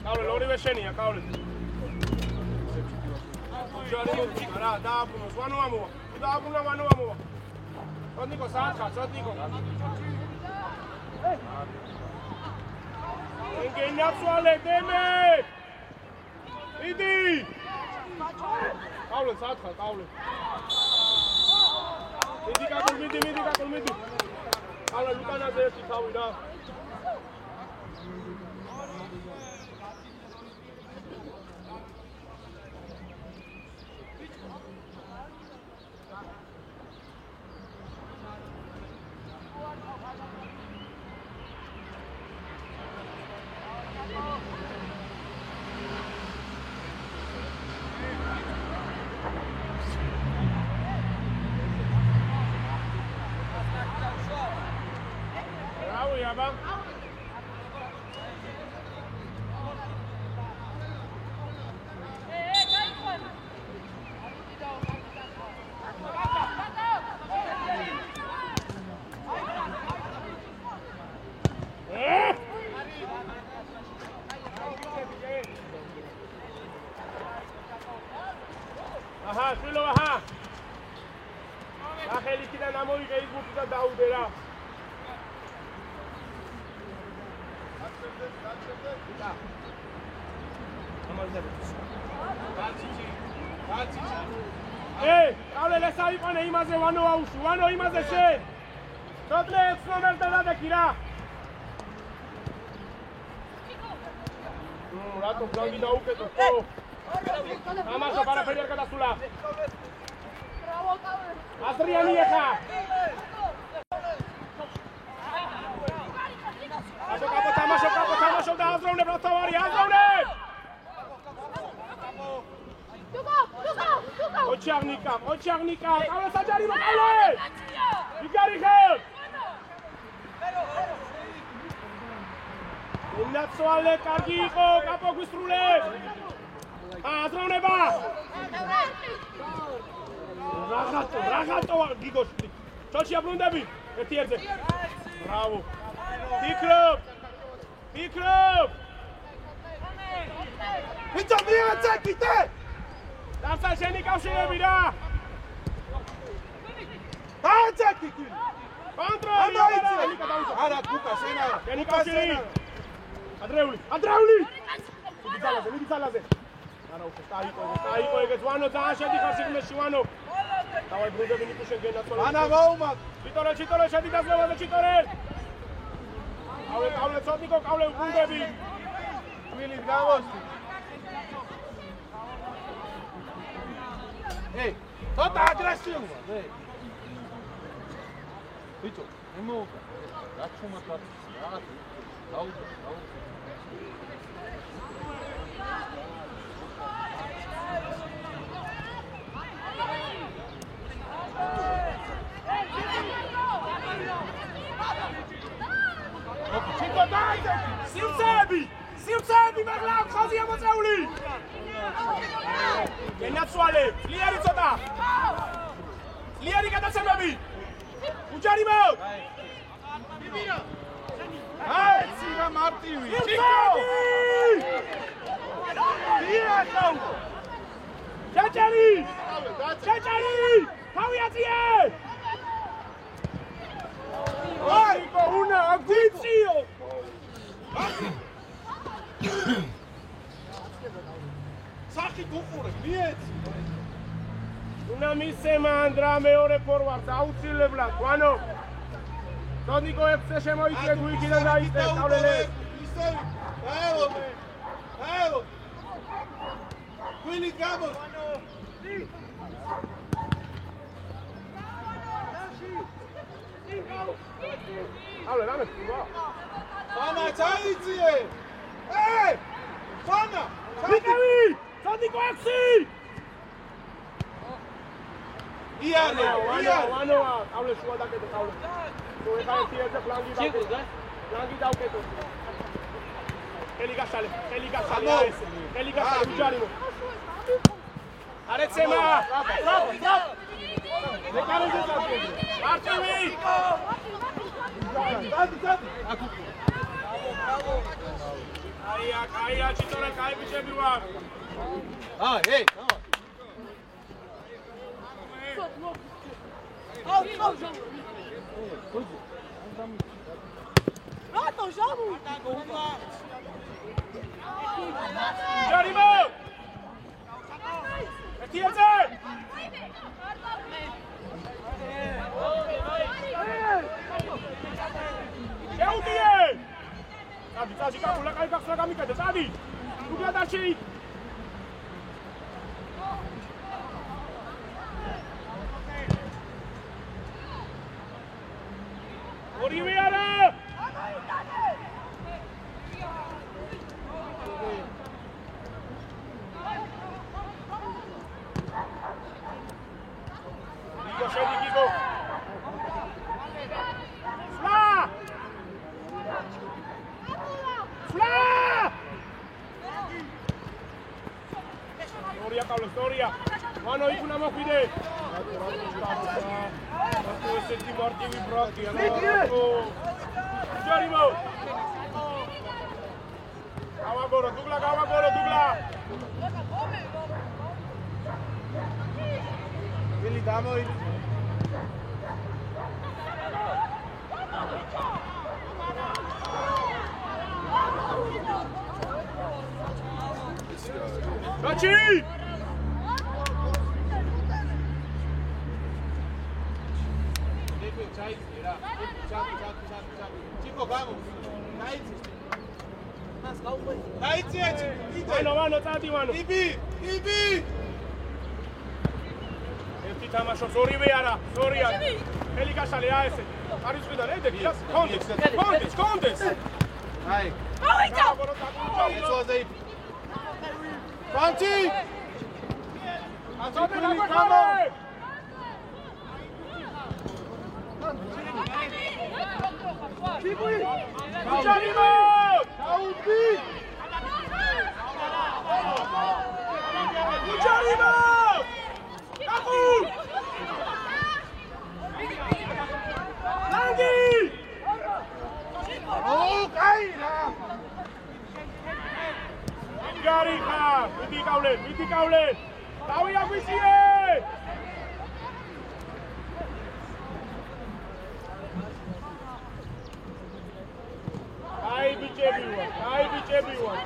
Speaker 2: ყავლე ორივე შენია ყავლე. ჯარი მოწიკა რა დააბუნოს ვანო ამოვა. დააბუნა ვანო ამოვა. სოტნიკო საათხა სოტნიკო. ენგენაცვალე დემე. იდი. ყავლე საათხა ყავლე. მიდი კაკულ მიდი კაკულ მიდი. ყავლე ლუკანაზე ერთი თავი რა. Aha, შვილო, aha. ახელი კიდე ამოვიღე ის გუფი და დაუდე რა. ყავლე ლესა იყანე იმაზე ვანო აუში, ვანო იმაზე შენ. სოკლე 6 ნომერზე დადექი რა. რატო განგი დაუკეტო? ამასო პარაფერი არ გადასულა.
Speaker 4: Bravo, Kaule.
Speaker 2: ასრიანი ეხა. კაპო თამაშო და აზროვნებ რა თავარი, აზროვნებ! ოჩაღნიკა, ყავლე საჯარო ყავლე! იგარი ხელ! ინაცვალე კარგი იყო, კაპო გვისრულებ! აზროვნება! რაღაცა გიგოშტი. ჩოჩი აბრუნდები. ერთი ერთზე. ბრავო. ფიქრობ.
Speaker 6: ბიჭო მიეცა კიდე.
Speaker 2: დასა შენი კავშირები რა.
Speaker 6: დააჭაკი კი.
Speaker 2: კონტროლი
Speaker 6: არა გუკა შენ არა.
Speaker 2: შენი კავშირი. ადრეული. მიდი ძალაზე. არა უკვე დაიყო ეგეც ვანო ძალიან შედიხარ სიგნალში ვანო. დავაი ბრუნდები ნიკუშენ გენაცვალე.
Speaker 6: ანა გაუმაკ.
Speaker 2: ჩიტორე შედი დაზევაზე ჩიტორე. ყავლე სოტნიკო ყავლე უბრუნდები.
Speaker 6: მილი გავოსდი. ცოტა აგრესიულია. ბიჭო, ემოუკა. რა ჩუმად ვარ? რაღაც დაუდო.
Speaker 2: ჩიკო დაიძე! სივრცეები მაღლა ხაზია მოწეული! გენაცვალე, ძლიერი ცოტა! ძლიერი გადაცემები! უჯარი მო!
Speaker 6: აიცი რა მარტივი!
Speaker 2: ჩიკო!
Speaker 6: დიახო!
Speaker 2: ჩაჭარი! თავი აწიე! Oi, una aguzio!
Speaker 6: Sakhi გუყურე, მიეც.
Speaker 2: Una მისემა ანდრა მეორე ფორვარდს აუცილებლად, ვანო. სონიკო 6-ზე შემოიწე გვიქიდან დაიწე ყავლელე.
Speaker 6: ისევი, დაელოდე. გვილი გამოს.
Speaker 2: ყავლე რამე ხდება?
Speaker 6: Fana ჩაიძიე! Fana!
Speaker 2: მიკევი! სონიკო 6!
Speaker 6: იარე
Speaker 2: ვანოა ყავლე შუა დაკეტო ყავლე თუ ეხა ერთიერთზე ფლანგი დაკეტო ფლანგი დავკეტო ხელი გასალე უჯარიმო არეცემა მეკარეზე დაკეტო არტემი კაია ჩიტორე კაი ბიჭები ვარ
Speaker 6: ჰეი
Speaker 4: რატო ჟამუ?
Speaker 2: ჯარიმო! ერთიერთზე! შეუდიე! წადი, კაკულა, კაი გახსნა გამიკეთე, წადი! უგლა დარჩი! ორივე არა! გიგო! ფლა! სტორია! მანო იქ უნდა მოხვიდე! რატო ესეთი მარტივი ბრატია? ჯარიმო! გავაგორო დუგლა!
Speaker 6: ვილი გამოიდი
Speaker 2: გაჩი!
Speaker 6: ჩიკო გამო
Speaker 2: ვანო წადი ვანო
Speaker 6: იბი
Speaker 2: ერთი თამაშობს ორივე არა სორია ხელი გასალე ესე არისხიდან ედები კონდეს
Speaker 6: აი
Speaker 4: ავიდა!
Speaker 6: ეცვაზე იბი ფანჩი
Speaker 2: აცოდე გამო ჯარიმო!
Speaker 6: დაუდი
Speaker 2: ჯარიმო! კაკუ! ლანგი!
Speaker 6: კაი რა
Speaker 2: გარიხა! მიდი კავლე! დავი აგვიციე! აი ბიჭები ვარ.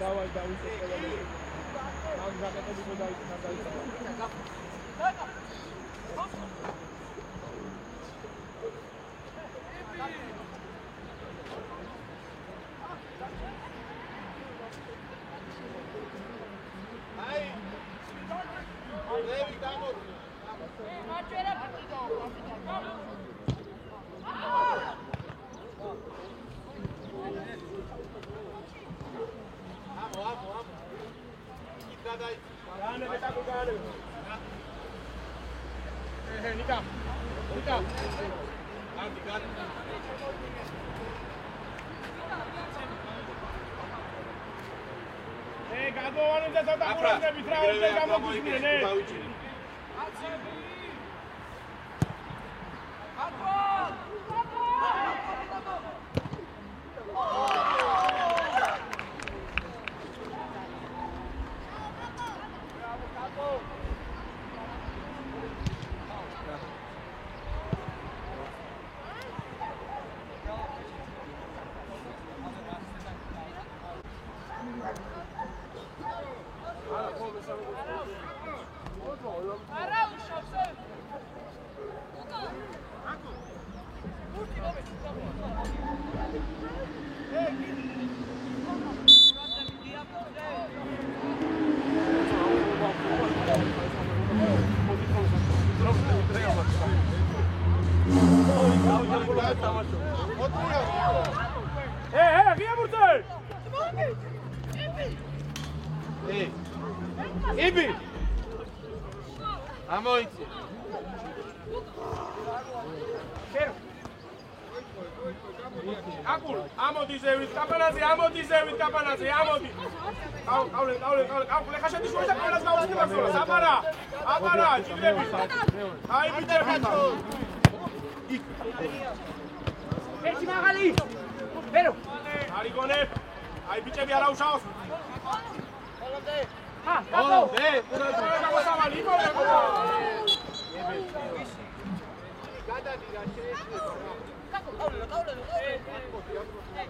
Speaker 2: დავაი დავიწევი. ამ გაკეთებული დაიწყო.
Speaker 6: იბი ამოიცი
Speaker 2: აკურ ამოდი ზევით კაპანაზე ამოდი ზევით კაპანაზე ამოდი ყავლე ხა შედი შუაში კაპანას გაუჩნდება ხოლმე აბარა ჭირდები აი ბიჭები
Speaker 5: ერთი მაღალი ბერო
Speaker 2: არიგონე აი ბიჭები არა უშავს
Speaker 5: კაპო
Speaker 2: გამოსავალი იყო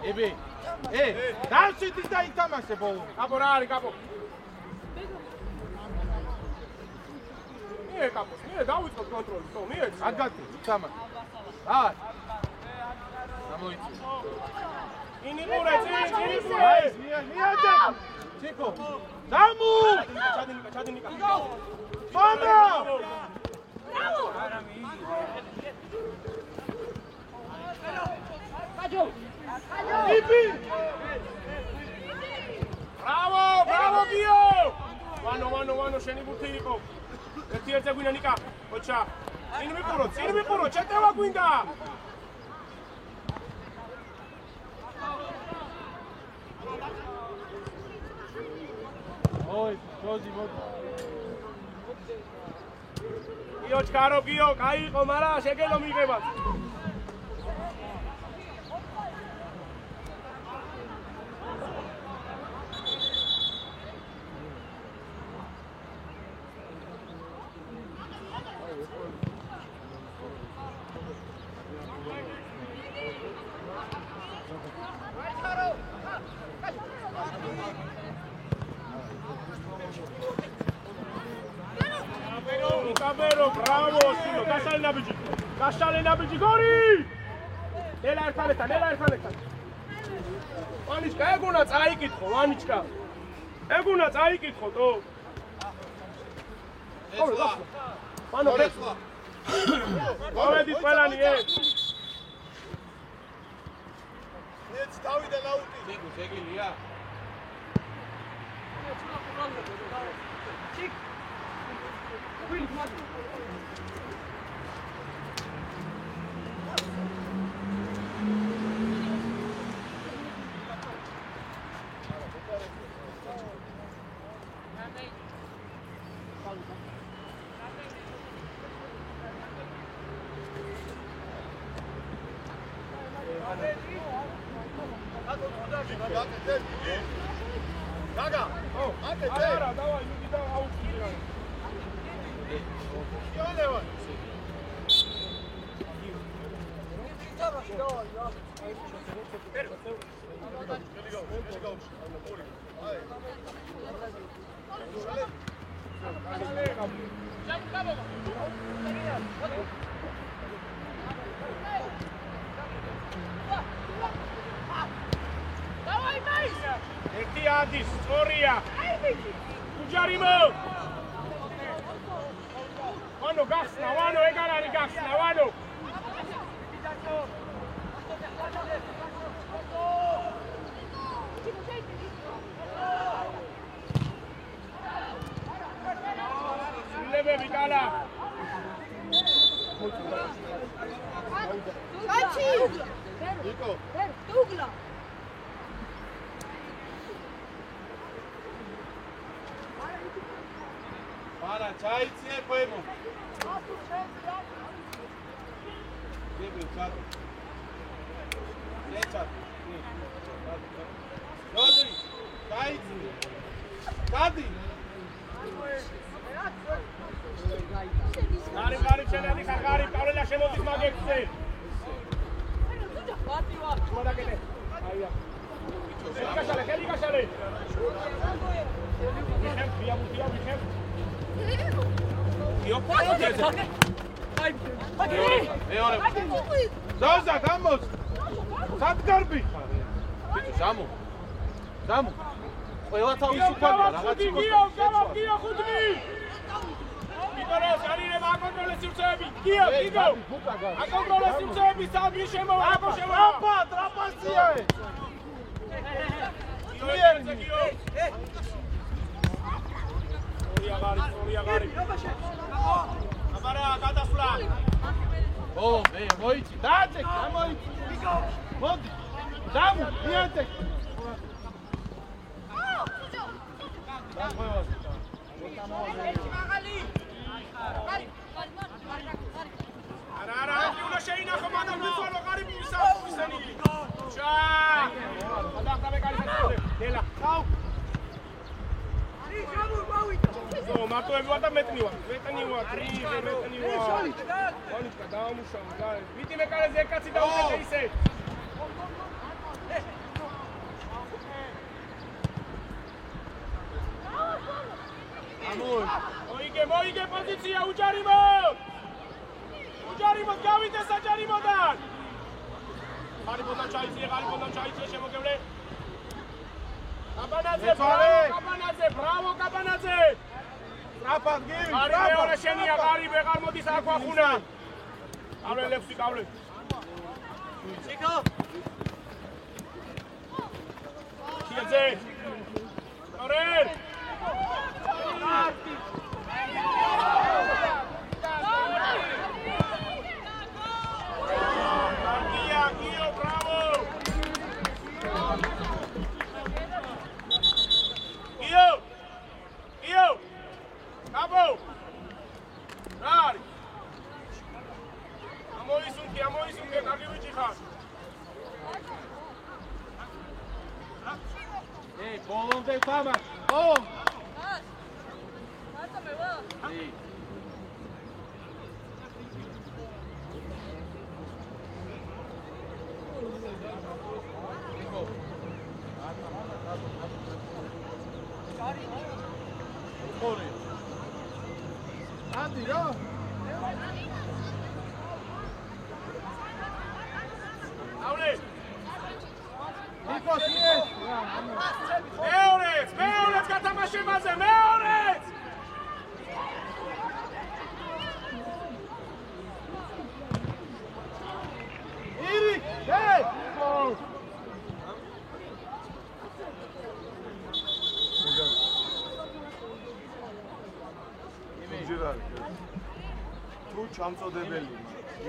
Speaker 6: იბი დავშიტი და ითამაშე ბოლო
Speaker 2: კაპო რა არის კაპო მიე კაპო მიე დავიწყოთ კონტროლი ხო მიე
Speaker 6: აგათი ითამაშე ამოიცი
Speaker 2: ინიბურე
Speaker 6: მიაჯა ჩიკო დამუ
Speaker 2: ჩადინიკა
Speaker 6: მამა იბი
Speaker 2: ბრავო გიო ვანო შენი ბურთი იყო ერთ-ერთზე გვინდა ნიკა ოჩა წინ მიყურო ჩეტევა გვინდა
Speaker 6: ოი ჯოჯი მოდი
Speaker 2: გიო ჩქარო გიო კაი იყო მარა შეგელო მიღებათ Bravo, Silo, Kasale Nabiji, Gori! Nela ertaneta. Vanichka, egunats aikitxo, Vanichka. Egunats aikitxo, to. Vano, Resla. Povedit pelani,
Speaker 6: ნეც დავიდა ლაუტი შეგილია
Speaker 5: ჩიკ ვინ მოდი
Speaker 6: Gaga, oh,
Speaker 2: Ara, давай, иди давай, аут.
Speaker 6: Ёлева.
Speaker 2: Ერთი ადის, სწორია. უჯარიმო. ვანო გახსნა, ვანო ეგარ არის გახსნა, ვანო. სულებები კალა.
Speaker 4: კაცი.
Speaker 6: იკო.
Speaker 4: დუგლა.
Speaker 6: არა, ჩაიციე ქვემო. გები ჩატო. ეჩატ. როზი, ჩაიციე. გადი.
Speaker 2: გარი ჩენადი ხარი, პავლელა შემოდის მაგექზე.
Speaker 5: ვატივა.
Speaker 2: მოდაგეთე. აია. ხელი გაშალე. ვიხებ, ვიამუთია, ვიხებ. Io posso dire.
Speaker 5: აი, აგე.
Speaker 6: მეორე. ზოზა გამოც. სადგარბი ხარ. ბიჭო, ზამო. ზამო. ყველა თავის უკანია რაღაც იყო.
Speaker 2: გიო, ხუთი. Იგორეს, არირება აკონტროლეს სივრცეები. გიო. აკონტროლეს სივრცეები, სამი შემოვა, აკო შემოვა.
Speaker 6: ტრაპაცია.
Speaker 2: გიო. სწორია აბარა გადასვლა
Speaker 1: მოიცი დააჭე გამოიცი მოდი დამუ მიაწე
Speaker 2: არა უნდა შეინახო მაგრამ მიცვალო ღარიბი ისანი ჩაი გადახტავე კალიფასწორე დელა წავ ზო მარტოები ვარ და მეტნი ვარ ტრიზე მეტნი ვარ ვანიკა დაამუშავე და ვიტი მეკარეზე კაცი დაუკეთე ისე მოიგე პოზიცია უჯარიმოდ გავიდე საჯარიმოდან ღარიბოდან ჩაიწიე შემოგევლე კაბანაძე ბრავო კაბანაძე
Speaker 1: სტრაფად გივი
Speaker 2: ღარიბე შენია ღარიბე ღარ მოდის აქვახუნა კავლე ლექსი კავლე ჩიკო კიაძე ორე Gio, bravo! Gio! Capo! Rari! Amoisunke, კარგი ხარ.
Speaker 1: ბოლომდე თამაშ. ბოლომ.
Speaker 4: მარტო ვა.
Speaker 1: Andy, ja.
Speaker 2: Aule.
Speaker 1: Nikos jest.
Speaker 2: Meorec, გათამაშებაზე, მეორეც.
Speaker 1: ირი, ჰეი!
Speaker 6: თუ ჩამწოდებელი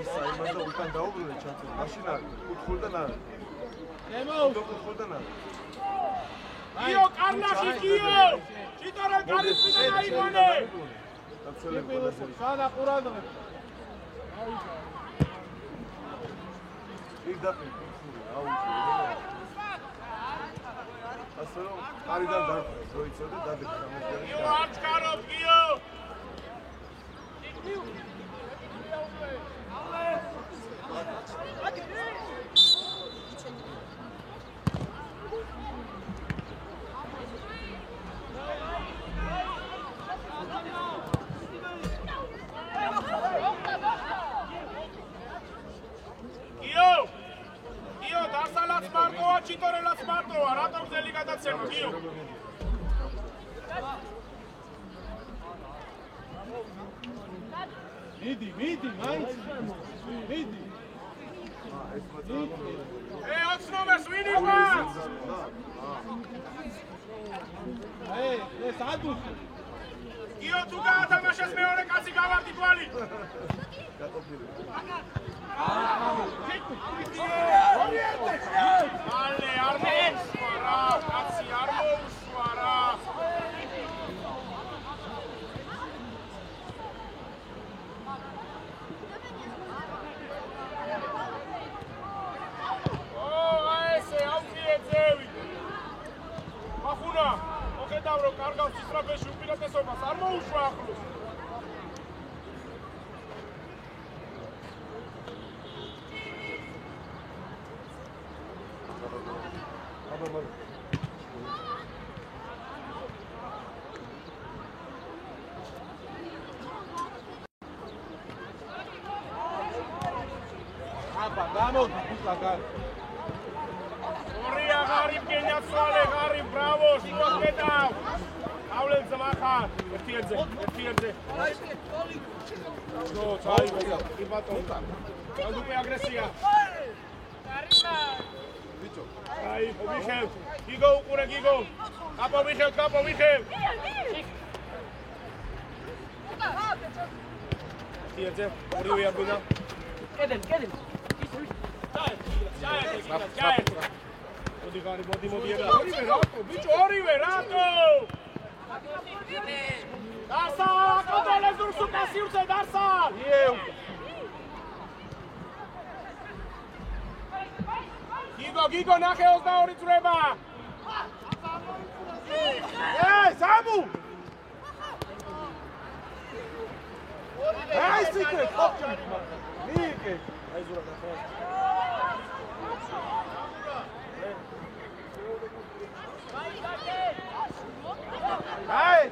Speaker 6: ისა იმას და უკან დაუბრუნე ჩამწოდებელი მაშინ არის კუთხულიდან არის კუთხულიდან არის
Speaker 2: გიო კარლახი გიო ჩიტორა კარისიდან აიგონე
Speaker 1: სადა ყურადღე
Speaker 6: პირდაპირ ასე რომ კარიდან დაიწოდე დადეკა
Speaker 2: გიო არ ჩქარობ გიო გიო დასალაც მარტოა ჩიტორელაც მარტოა რატომ გზელი გადაცემა გიო
Speaker 1: მიდი, მაინც. მიდი.
Speaker 2: ოცნომეს ვინ იყვანს?
Speaker 1: ეს ადუსი.
Speaker 2: გიო თუ გაათამაშეს მეორე კაცი გავარდი თვალი. მალე არ მოუშვა რა, კაცი არ მოუშვა რა. ახუნა, მოხედავ რომ კარგავს ისტრაფეში უპირატესობას, არ მოუშვა ახლოს.
Speaker 1: აბა, გამოდი ფუტლა გარ.
Speaker 2: ორია ღარიბ გენაცვალე, ღარიბ ბრავო, შუაკედავ. ავლენზე მახარ, ერთიებზე. ნო, წაიღო, იბატონო. გალდუპე აგრესია. კარიბა. ბიჭო. აიღო, ვიხევ. გიგო უყურე, გიგო. კაპო ვიხევ. Tierze, ორივე არ გვინდა.
Speaker 5: კედელი.
Speaker 2: მოდი. ორივე რატო, ბიჭო, ორივე რატო? Darsa, კონტროლებს დურს უკასიურზე Darsa. გიგო ნახე 22 წრება. სამუ.
Speaker 6: აი სიკრე, ყოფჭი. მიიგე. აი ზურა გახო. აი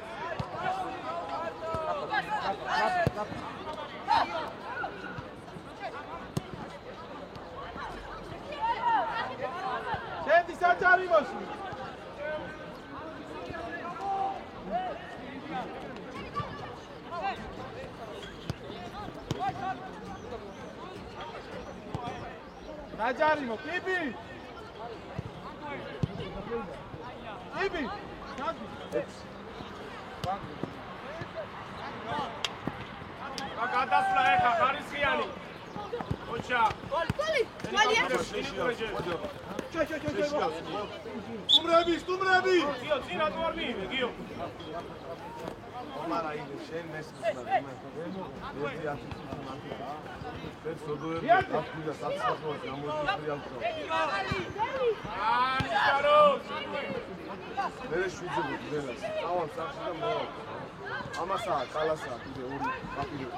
Speaker 6: Senti, saçari başı. Saçari mı? Kibi.
Speaker 2: გადასვლა ეხა ხარისხიანი. ოჩა.
Speaker 4: გოლი. ვალია.
Speaker 6: სტუმრები.
Speaker 2: გიო, წინა თუ არ მიიღე, გიო.
Speaker 6: მარა იდე შენ მესმის და ერთი ათი ეს სოდოები აფრიკა საფსახოს გამოიწვია ალტო.
Speaker 2: ნიჭაროს.
Speaker 6: მე შვიძები დელას. ავალ სახში და მოვა. ამასაა, კალასაა, კიდე ორი აფირო.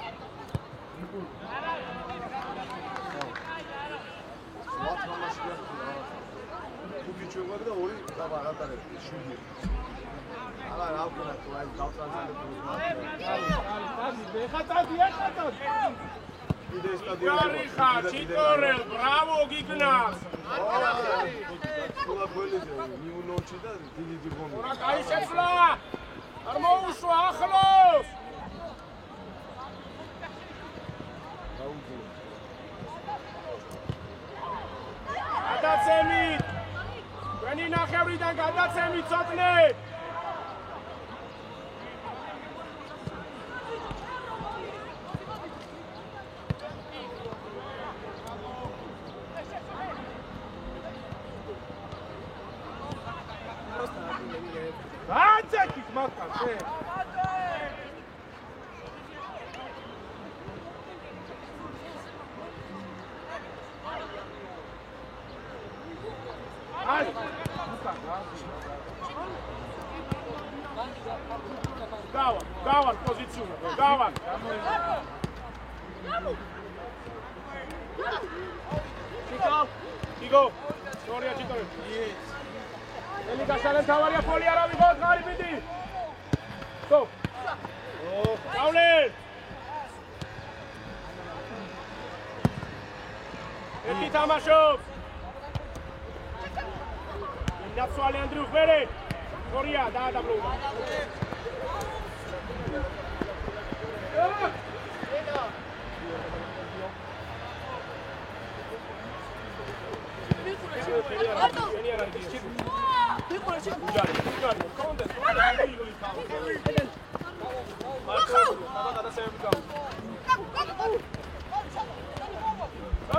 Speaker 6: ვათ მამაში გახდა. თუკი ჩვენგვარ და ორი დაბარატარები შვიდი. არა რა ვქნა თუ აი დავწანწალებ
Speaker 2: Garrixa, Chitorel, bravo, Gignas! Ora გაიშეცლა! არ მოუშვა ახლოს! გადაცემით! ჩვენი ნახევრიდან გადაცემით ცოტნე!
Speaker 6: Antzakik makan,
Speaker 2: Gavard, pozíciu, Gavard. Chico, Soria Chitore. Elika Salen Tavaria Poli Arabi God Gari Bidi. Stop. Oh, Paulin. Eti Tamashov. Natswali Andrew Fere. Soria, da blue.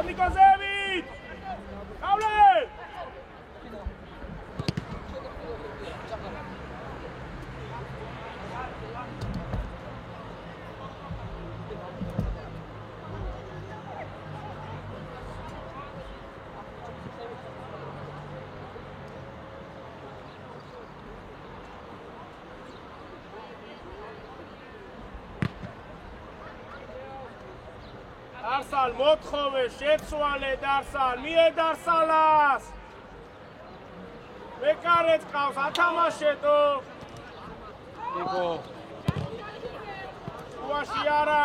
Speaker 2: Nikozević! Kaule! Darsal, მოთხოვე, შეცვალე Darsal, მიედარსალას. ვეკარეთ ყავს, ათამაშეთო. იგო. უაში არა.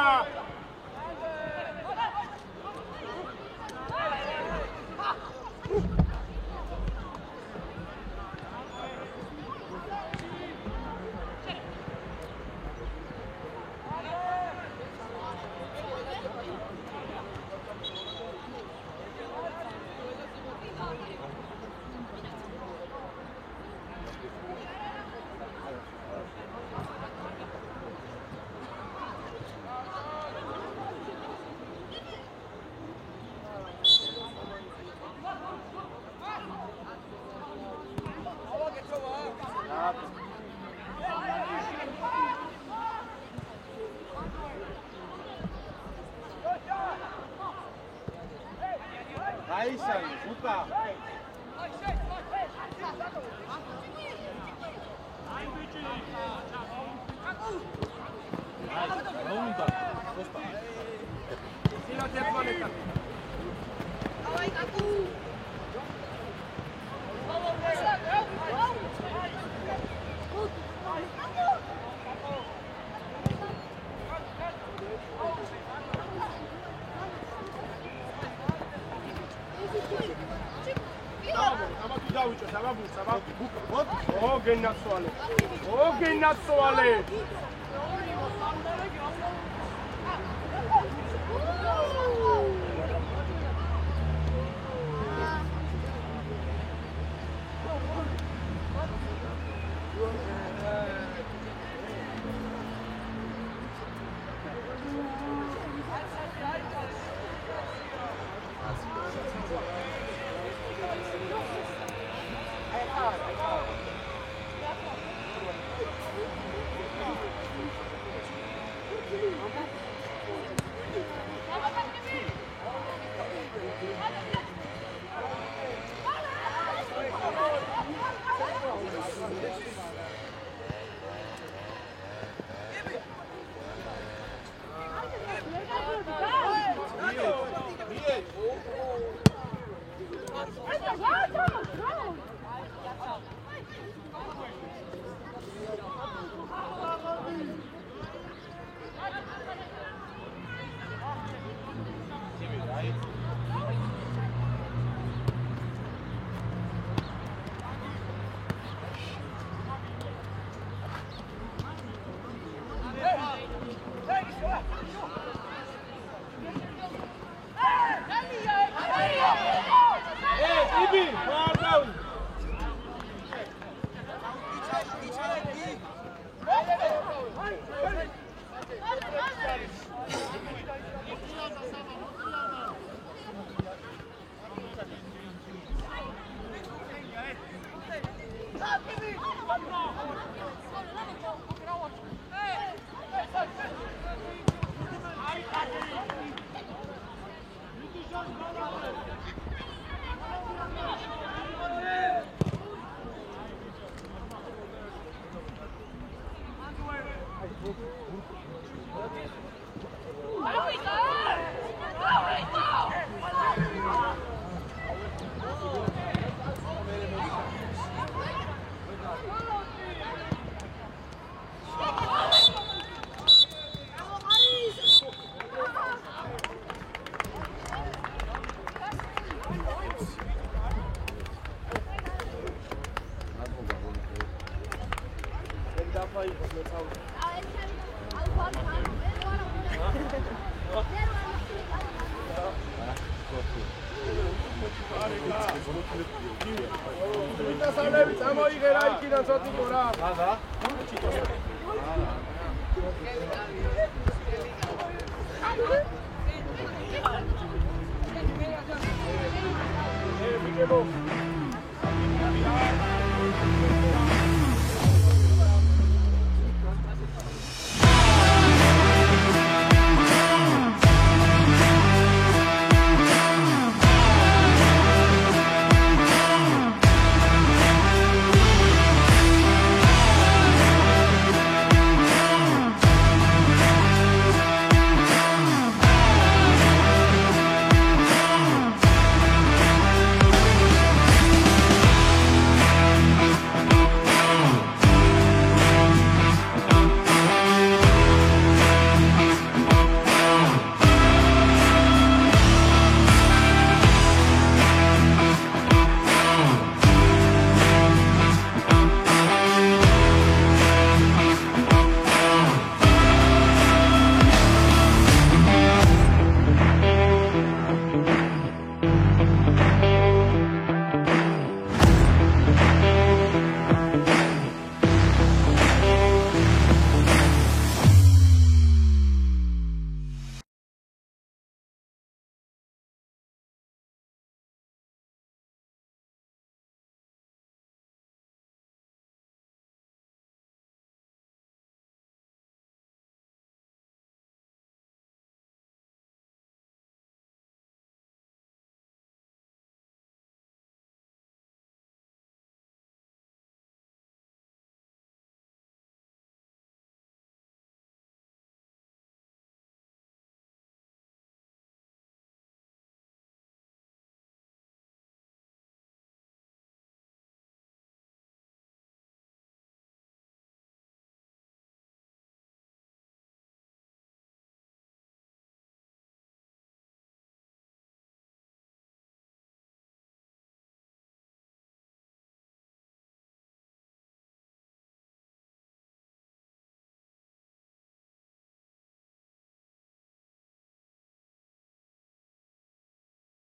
Speaker 2: აისალი, უკა. Gennazzole! Hey,